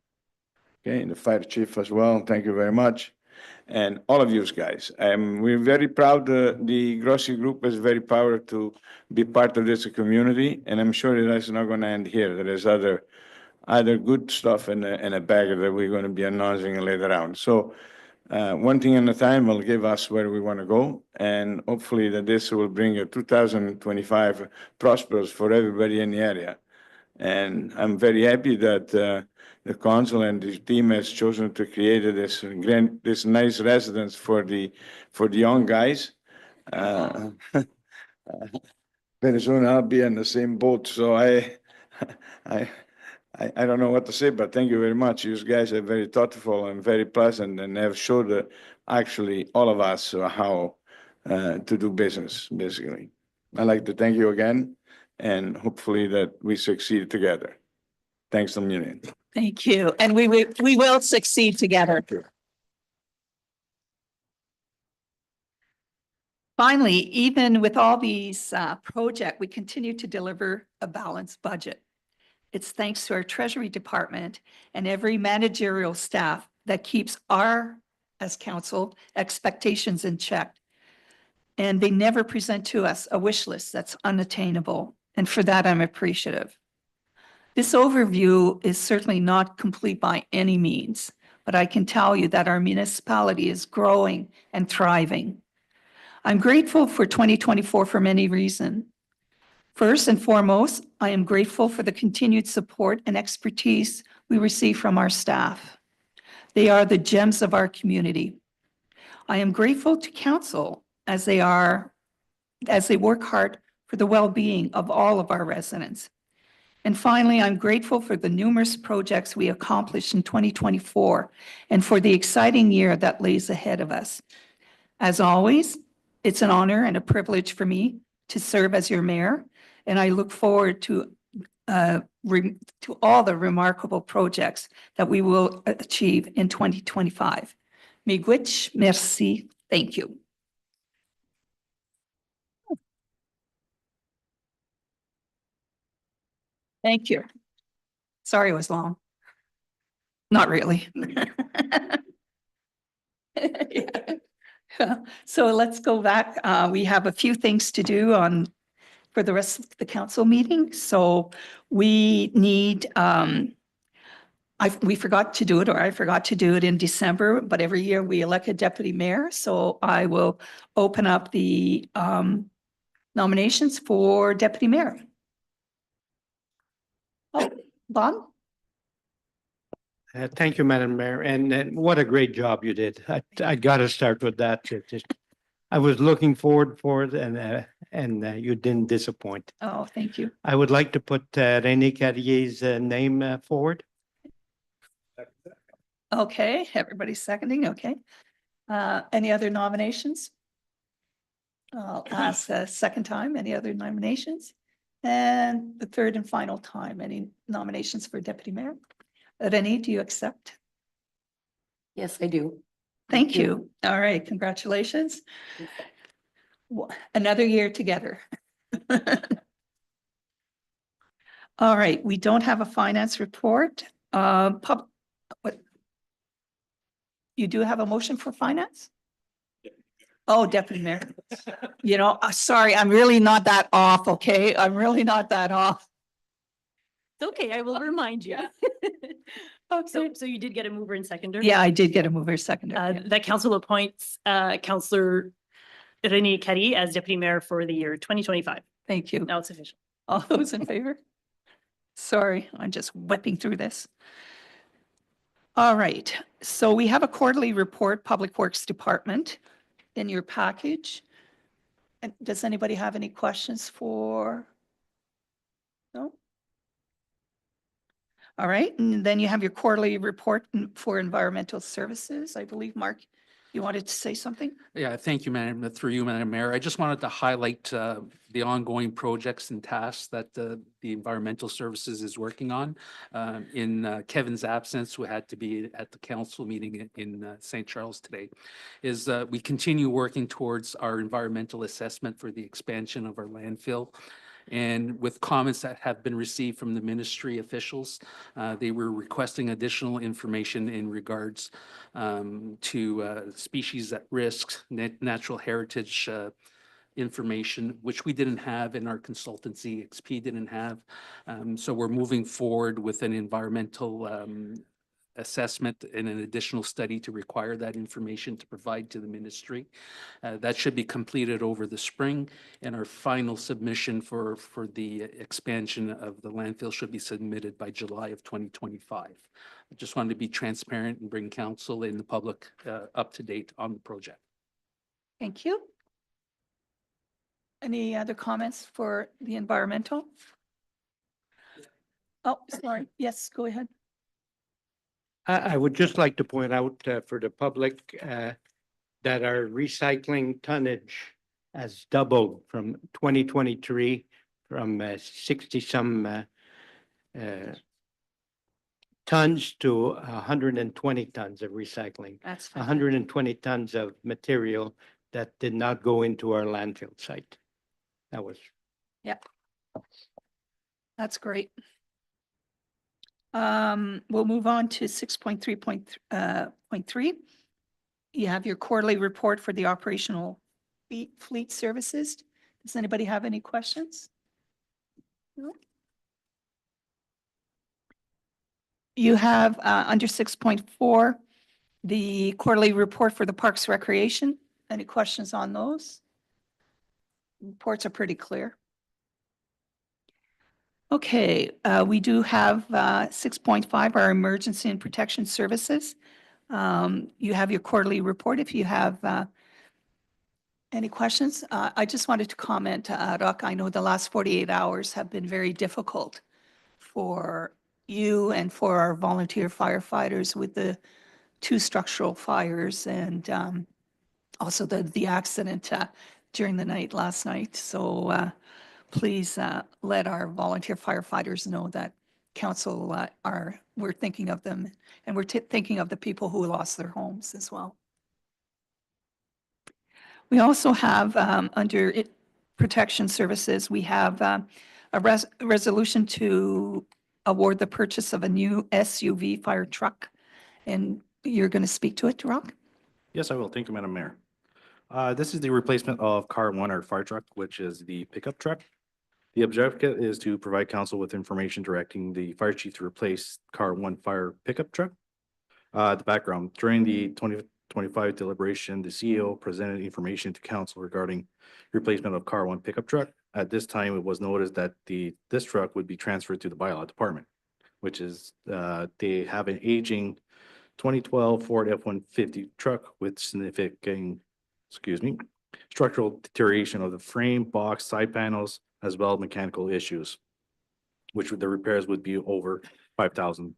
Okay, and the fire chief as well. Thank you very much. And all of you guys. We're very proud. The Grossi Group is very proud to be part of this community, and I'm sure it is not going to end here. There is other good stuff in a bag that we're going to be announcing later on. So one thing at a time will give us where we want to go, and hopefully that this will bring a 2025 prosperous for everybody in the area. And I'm very happy that the council and the team has chosen to create this nice residence for the young guys. Very soon I'll be in the same boat, so I don't know what to say, but thank you very much. You guys are very thoughtful and very pleasant and have showed actually all of us how to do business, basically. I'd like to thank you again and hopefully that we succeed together. Thanks a million. Thank you. And we will succeed together. Finally, even with all these projects, we continue to deliver a balanced budget. It's thanks to our Treasury Department and every managerial staff that keeps our, as council, expectations in check. And they never present to us a wish list that's unattainable. And for that, I'm appreciative. This overview is certainly not complete by any means, but I can tell you that our municipality is growing and thriving. I'm grateful for 2024 for many reasons. First and foremost, I am grateful for the continued support and expertise we receive from our staff. They are the gems of our community. I am grateful to council as they work hard for the well-being of all of our residents. And finally, I'm grateful for the numerous projects we accomplished in 2024 and for the exciting year that lays ahead of us. As always, it's an honor and a privilege for me to serve as your mayor, and I look forward to all the remarkable projects that we will achieve in 2025. Miigwech, merci, thank you. Thank you. Sorry it was long. Not really. Yeah. So let's go back. We have a few things to do for the rest of the council meeting. So we need, we forgot to do it, or I forgot to do it in December, but every year we elect a deputy mayor. So I will open up the nominations for deputy mayor. Oh, Bob? Thank you, Madam Mayor, and what a great job you did. I got to start with that. I was looking forward for it, and you didn't disappoint. Oh, thank you. I would like to put René Carrier's name forward. Okay, everybody's seconding, okay. Any other nominations? I'll ask a second time, any other nominations? And the third and final time, any nominations for deputy mayor? René, do you accept? Yes, I do. Thank you. All right, congratulations. Another year together. All right, we don't have a finance report. What? You do have a motion for finance? Oh, deputy mayor. You know, sorry, I'm really not that off, okay? I'm really not that off. It's okay, I will remind you. Okay. So you did get a mover and seconder? Yeah, I did get a mover seconder. yeah. That council appoints Councillor René Carrier as deputy mayor for the year 2025. Thank you. Now it's official. All those in favor? Sorry, I'm just whipping through this. All right, so we have a quarterly report, Public Works Department, in your package. And does anybody have any questions for? No? All right, and then you have your quarterly report for environmental services. I believe, Mark, you wanted to say something? Yeah, thank you, Madam, through you, Madam Mayor. I just wanted to highlight the ongoing projects and tasks that the environmental services is working on. In Kevin's absence, who had to be at the council meeting in St. Charles today, is we continue working towards our environmental assessment for the expansion of our landfill. And with comments that have been received from the ministry officials, they were requesting additional information in regards to species at risk, natural heritage information, which we didn't have in our consultancy, XP didn't have. So we're moving forward with an environmental assessment and an additional study to require that information to provide to the ministry. That should be completed over the spring, and our final submission for the expansion of the landfill should be submitted by July of 2025. I just wanted to be transparent and bring council and the public up to date on the project. Thank you. Any other comments for the environmental? Oh, sorry. Yes, go ahead. I would just like to point out for the public that our recycling tonnage has doubled from 2023 from 60 some tons to 120 tons of recycling. That's 120 tons of material that did not go into our landfill site. That was. That's great. We'll move on to 6.3.3. You have your quarterly report for the operational fleet services. Does anybody have any questions? No? You have under 6.4, the quarterly report for the Parks Recreation. Any questions on those? Reports are pretty clear. Okay, we do have 6.5, our emergency and protection services. You have your quarterly report. If you have any questions, I just wanted to comment, Rock, I know the last 48 hours have been very difficult for you and for our volunteer firefighters with the 2 structural fires and also the accident during the night last night. So please let our volunteer firefighters know that council we're thinking of them, and we're thinking of the people who lost their homes as well. We also have under protection services, we have a resolution to award the purchase of a new SUV fire truck. And you're going to speak to it, Rock? Yes, I will. Thank you, Madam Mayor. This is the replacement of car 1, our fire truck, which is the pickup truck. The objective is to provide council with information directing the fire chief to replace car 1 fire pickup truck. The background, during the 2025 deliberation, the CEO presented information to council regarding replacement of car 1 pickup truck. At this time, it was noticed that this truck would be transferred to the bylaw department, which is they have an aging 2012 Ford F-150 truck with significant, structural deterioration of the frame, box, side panels, as well as mechanical issues, which the repairs would be over $5,000.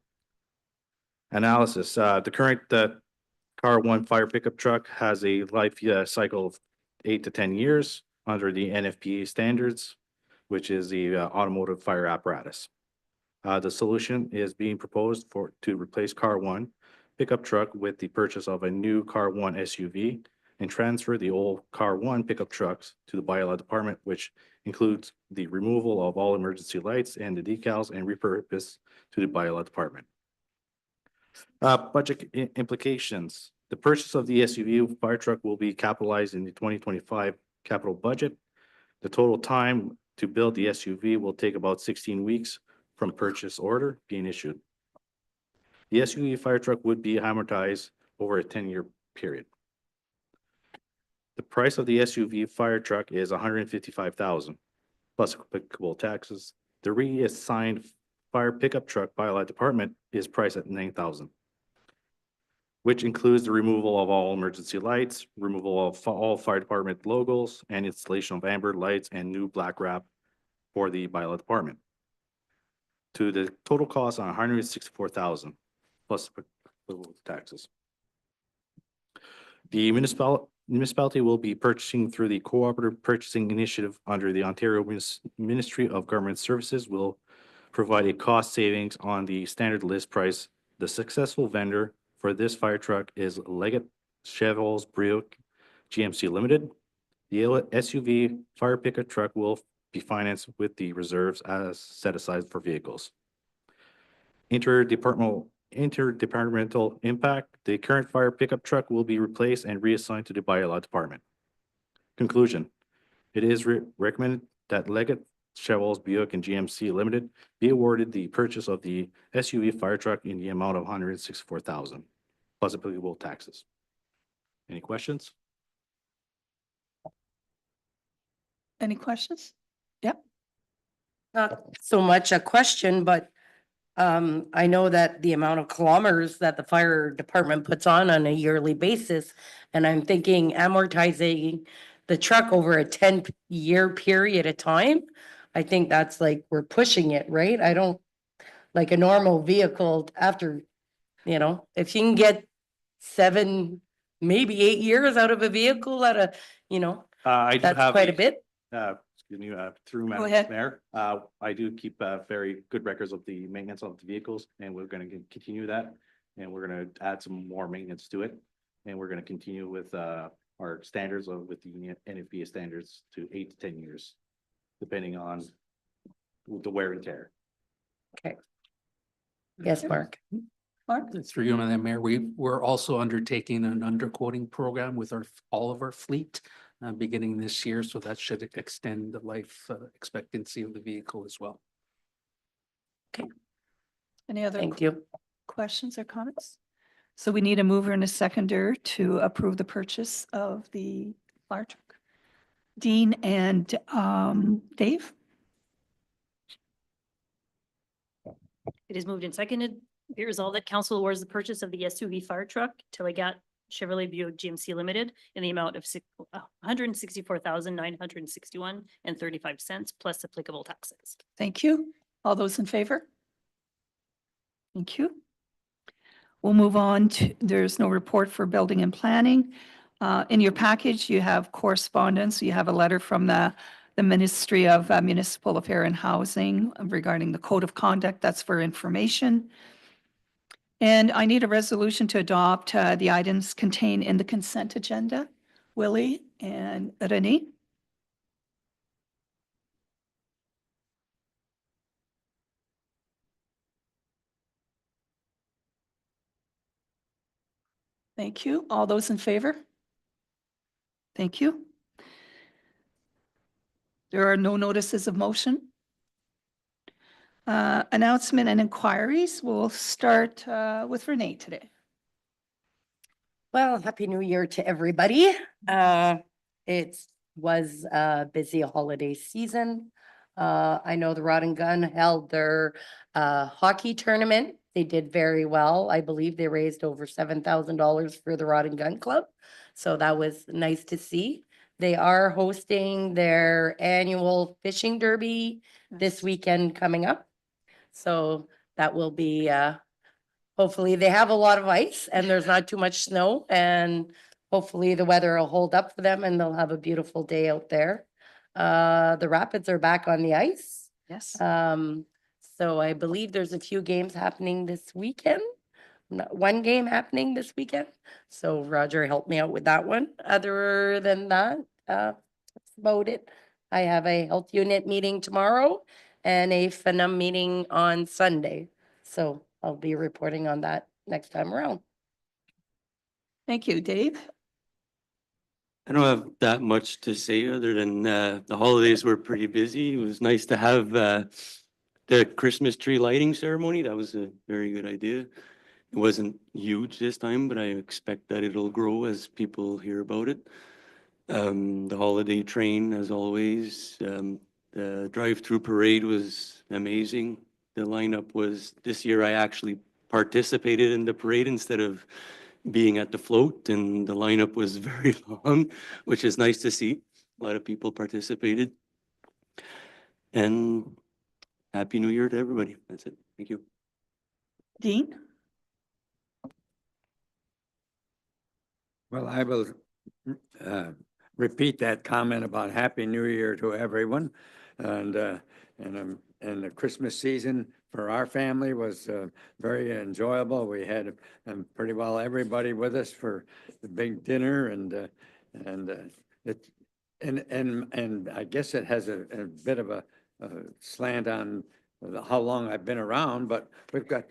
Analysis, the current car 1 fire pickup truck has a life cycle of 8 to 10 years under the NFPA standards, which is the automotive fire apparatus. The solution is being proposed to replace car 1 pickup truck with the purchase of a new car 1 SUV and transfer the old car 1 pickup trucks to the bylaw department, which includes the removal of all emergency lights and the decals and repurpose to the bylaw department. Budget implications. The purchase of the SUV fire truck will be capitalized in the 2025 capital budget. The total time to build the SUV will take about 16 weeks from purchase order being issued. The SUV fire truck would be amortized over a 10-year period. The price of the SUV fire truck is $155,000 plus applicable taxes. The reassigned fire pickup truck bylaw department is priced at $9,000, which includes the removal of all emergency lights, removal of all fire department logos, and installation of amber lights and new black wrap for the bylaw department. To the total cost on $164,000 plus applicable taxes. The municipality will be purchasing through the Cooperative Purchasing Initiative under the Ontario Ministry of Government Services will provide a cost savings on the standard list price. The successful vendor for this fire truck is Leggett Chevrolet Buick GMC Limited. The SUV fire pickup truck will be financed with the reserves as set aside for vehicles. Interdepartmental impact. The current fire pickup truck will be replaced and reassigned to the bylaw department. Conclusion. It is recommended that Leggett Chevrolet, Buick, and GMC Limited be awarded the purchase of the SUV fire truck in the amount of $164,000 plus applicable taxes. Any questions? Any questions? Yep. Not so much a question, but I know that the amount of kilometers that the fire department puts on a yearly basis. And I'm thinking amortizing the truck over a 10-year period of time. I think that's like, we're pushing it, right? I don't, like a normal vehicle after, if you can get 7, maybe 8 years out of a vehicle at a, I do that's have quite a bit. Excuse me, through Go Madam ahead. Mayor, I do keep very good records of the maintenance of the vehicles, and we're gonna continue that. And we're gonna add some more maintenance to it, and we're gonna continue with our standards with the NFPA standards to 8 to 10 years, depending on the wear and tear. Okay. Yes, Mark. Mark? Through you, Madam Mayor, we're also undertaking an undercoating program with all of our fleet beginning this year, so that should extend the life expectancy of the vehicle as well. Any other Thank you. questions or comments? So we need a mover and a seconder to approve the purchase of the fire truck. Dean and Dave? It is moved and seconded. Be it resolved that council awards the purchase of the SUV fire truck to Legat Chevrolet Buick GMC Limited in the amount of $164,961.35 plus applicable taxes. Thank you. All those in favor? Thank you. We'll move on to, there's no report for building and planning. In your package, you have correspondence. You have a letter from the Ministry of Municipal Affairs and Housing regarding the code of conduct. That's for information. And I need a resolution to adopt the items contained in the consent agenda. Willie and Renee? Thank you. All those in favor? Thank you. There are no notices of motion. Announcement and inquiries. We'll start with Renee today. Well, Happy New Year to everybody. It was a busy holiday season. I know the Rod and Gun held their hockey tournament. They did very well. I believe they raised over $7,000 for the Rod and Gun Club. So that was nice to see. They are hosting their annual fishing derby this weekend coming up. So that will be, hopefully they have a lot of ice and there's not too much snow, and hopefully the weather will hold up for them and they'll have a beautiful day out there. The Rapids are back on the ice. Yes. So I believe there's a few games happening this weekend. One game happening this weekend. So Roger helped me out with that one. Other than that, that's about it. I have a health unit meeting tomorrow and a FNM meeting on Sunday. So I'll be reporting on that next time around. Thank you. Dave? I don't have that much to say other than the holidays were pretty busy. It was nice to have the Christmas tree lighting ceremony. That was a very good idea. It wasn't huge this time, but I expect that it'll grow as people hear about it. The holiday train, as always, the drive-through parade was amazing. The lineup was, this year I actually participated in the parade instead of being at the float, and the lineup was very long, which is nice to see. A lot of people participated. And Happy New Year to everybody. That's it. Thank you. Dean? Well, I will repeat that comment about Happy New Year to everyone. And the Christmas season for our family was very enjoyable. We had pretty well everybody with us for the big dinner, and I guess it has a bit of a slant on how long I've been around, but we've got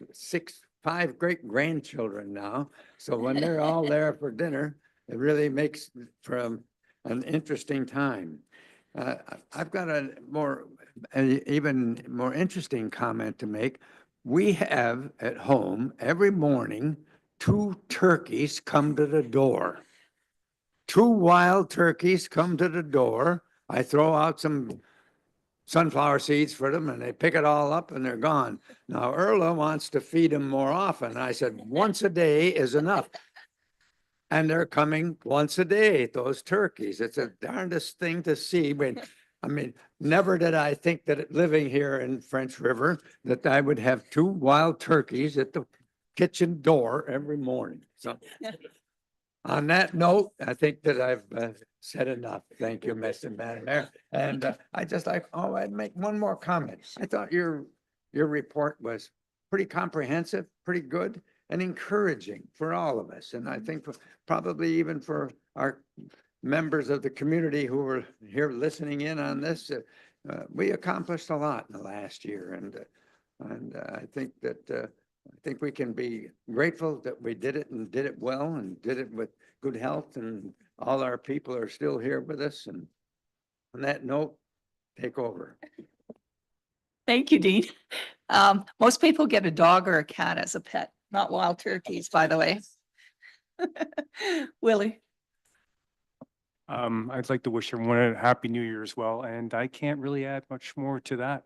5 great grandchildren now. So when they're all there for dinner, it really makes for an interesting time. I've got a more an even more interesting comment to make. We have at home every morning, 2 turkeys come to the door. 2 wild turkeys come to the door. I throw out some sunflower seeds for them and they pick it all up and they're gone. Now Erla wants to feed them more often. I said, once a day is enough. And they're coming once a day, those turkeys. It's a darndest thing to see. I mean, never did I think that living here in French River, that I would have 2 wild turkeys at the kitchen door every morning. So on that note, I think that I've said enough. Thank you, Mr. Madam Mayor. And I'd make one more comment. I thought your report was pretty comprehensive, pretty good and encouraging for all of us. And I think probably even for our members of the community who were here listening in on this, we accomplished a lot in the last year. And I think that I think we can be grateful that we did it and did it well and did it with good health, and all our people are still here with us. And on that note, take over. Thank you, Dean. Most people get a dog or a cat as a pet, not wild turkeys, by the way. Willie. I'd like to wish everyone a happy new year as well, and I can't really add much more to that.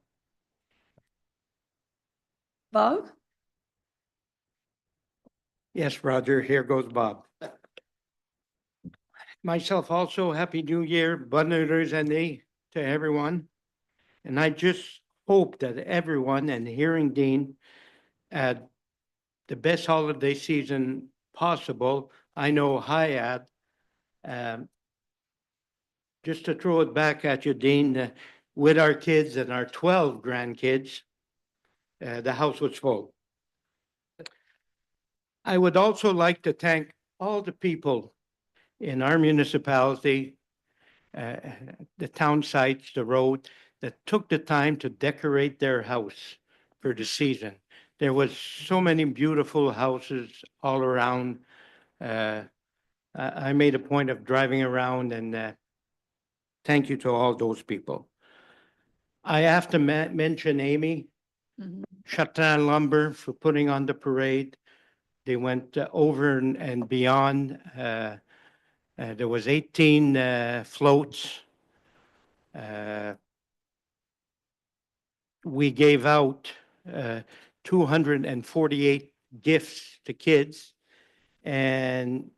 Bob? Yes, Roger, here goes Bob. Myself also, Happy New Year, bonne heureuse année to everyone. And I just hope that everyone, and hearing Dean, had the best holiday season possible. I know I had. Just to throw it back at you, Dean, with our kids and our 12 grandkids, the house was full. I would also like to thank all the people in our municipality, the town sites, the road, that took the time to decorate their house for the season. There was so many beautiful houses all around. I made a point of driving around, and thank you to all those people. I have to mention Amy, Chatran Lumber, for putting on the parade. They went over and beyond. There was 18 floats. We gave out 248 gifts to kids. And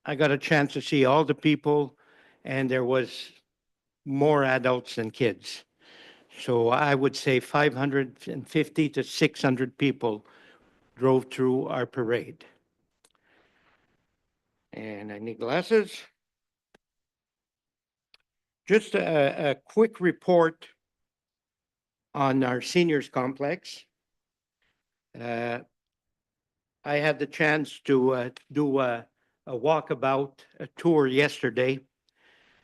I got a chance to see all the people, and there was more adults than kids. So I would say 550 to 600 people drove through our parade. And I need glasses. Just a quick report on our seniors complex. I had the chance to do a walkabout, a tour yesterday.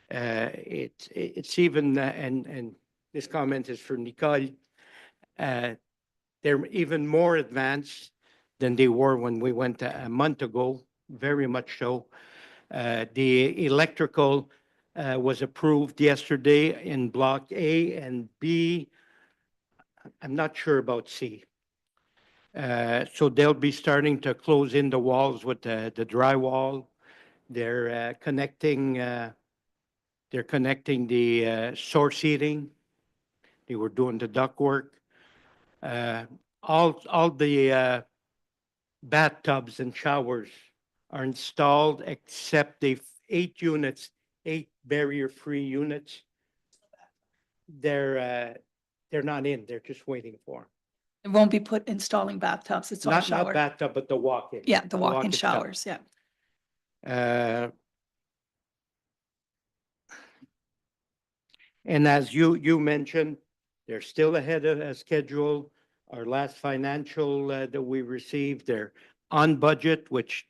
It's even, and this comment is for Nicole, they're even more advanced than they were when we went a month ago, very much so. The electrical was approved yesterday in Block A and B. I'm not sure about C. So they'll be starting to close in the walls with the drywall. They're connecting the source heating. They were doing the ductwork. All the bathtubs and showers are installed except the 8 units, 8 barrier-free units. They're not in. They're just waiting for them. It won't be installing bathtubs. It's all Not shower. bathtub, but the walk-in. Yeah, the walk-in itself. showers, yeah. And as you mentioned, they're still ahead of schedule. Our last financial that we received, they're on budget, which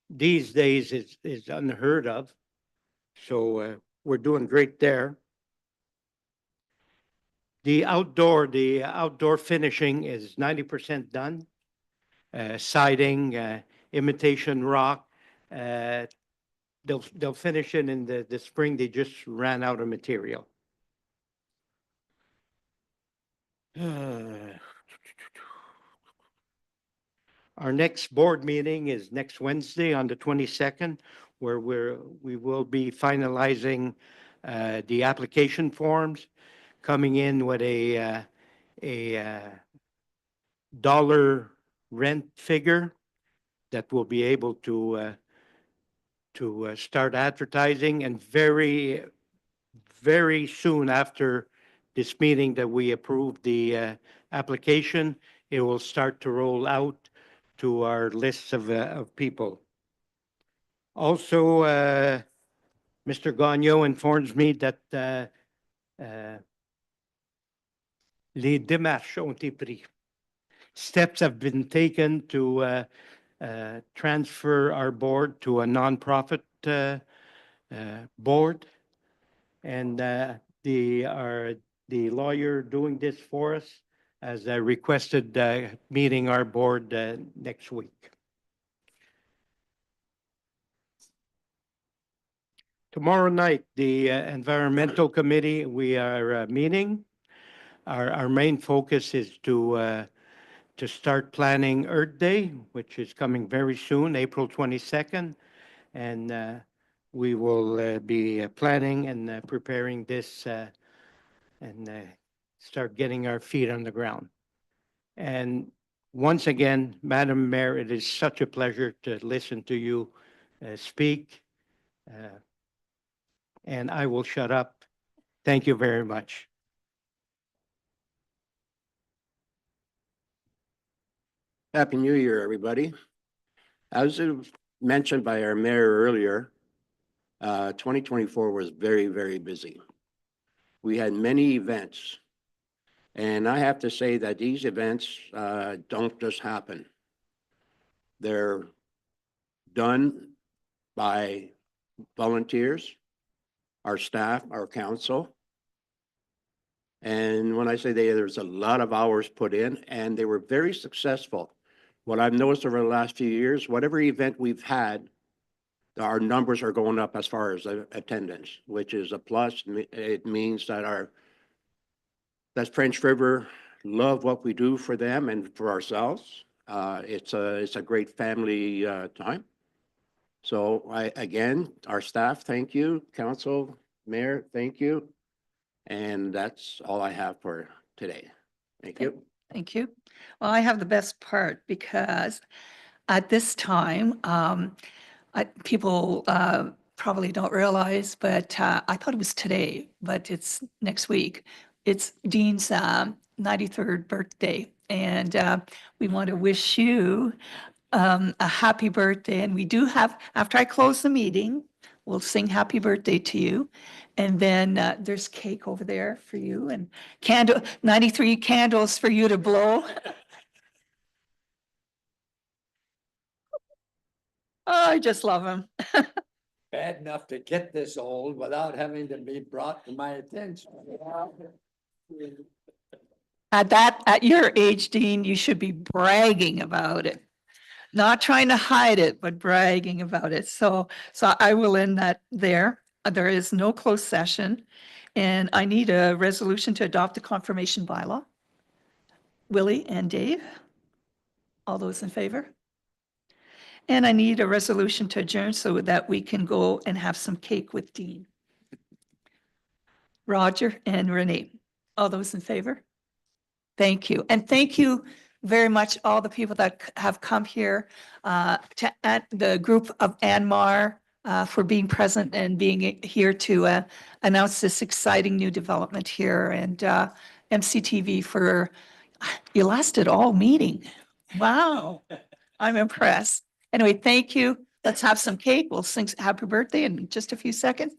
these days is unheard of. So we're doing great there. The outdoor finishing is 90% done. Siding, imitation rock. They'll finish it in the spring. They just ran out of material. Our next board meeting is next Wednesday on the 22nd, where we will be finalizing the application forms, coming in with a dollar rent figure that will be able to start advertising, and very, very soon after this meeting that we approve the application, it will start to roll out to our lists of people. Also, Mr. Gagnon informs me that les démarches ont été prises. Steps have been taken to transfer our board to a nonprofit board. And the lawyer doing this for us has requested meeting our board next week. Tomorrow night, the Environmental Committee, we are meeting. Our main focus is to start planning Earth Day, which is coming very soon, April 22nd. And we will be planning and preparing this and start getting our feet on the ground. And once again, Madam Mayor, it is such a pleasure to listen to you speak. And I will shut up. Thank you very much. Happy New Year, everybody. As mentioned by our mayor earlier, 2024 was very, very busy. We had many events. And I have to say that these events don't just happen. They're done by volunteers, our staff, our council. And when I say there's a lot of hours put in, and they were very successful. What I've noticed over the last few years, whatever event we've had, our numbers are going up as far as attendance, which is a plus. It means that that French River love what we do for them and for ourselves. It's a great family time. So again, our staff, thank you. Council, mayor, thank you. And that's all I have for today. Thank you. Thank you. Well, I have the best part because at this time, people probably don't realize, but I thought it was today, but it's next week. It's Dean's 93rd birthday. And we want to wish you a happy birthday. And we do have, after I close the meeting, we'll sing happy birthday to you. And then there's cake over there for you and 93 candles for you to blow. Oh, I just love him. Bad enough to get this old without having to be brought to my attention. At your age, Dean, you should be bragging about it. Not trying to hide it, but bragging about it. So I will end that there. There is no closed session, and I need a resolution to adopt the confirmation bylaw. Willie and Dave, all those in favor? And I need a resolution to adjourn so that we can go and have some cake with Dean. Roger and Renee, all those in favor? Thank you. And thank you very much, all the people that have come here, at the group of Anmar, for being present and being here to announce this exciting new development here, and MCTV for, you lasted all meeting. Wow, I'm impressed. Anyway, thank you. Let's have some cake. We'll sing happy birthday in just a few seconds.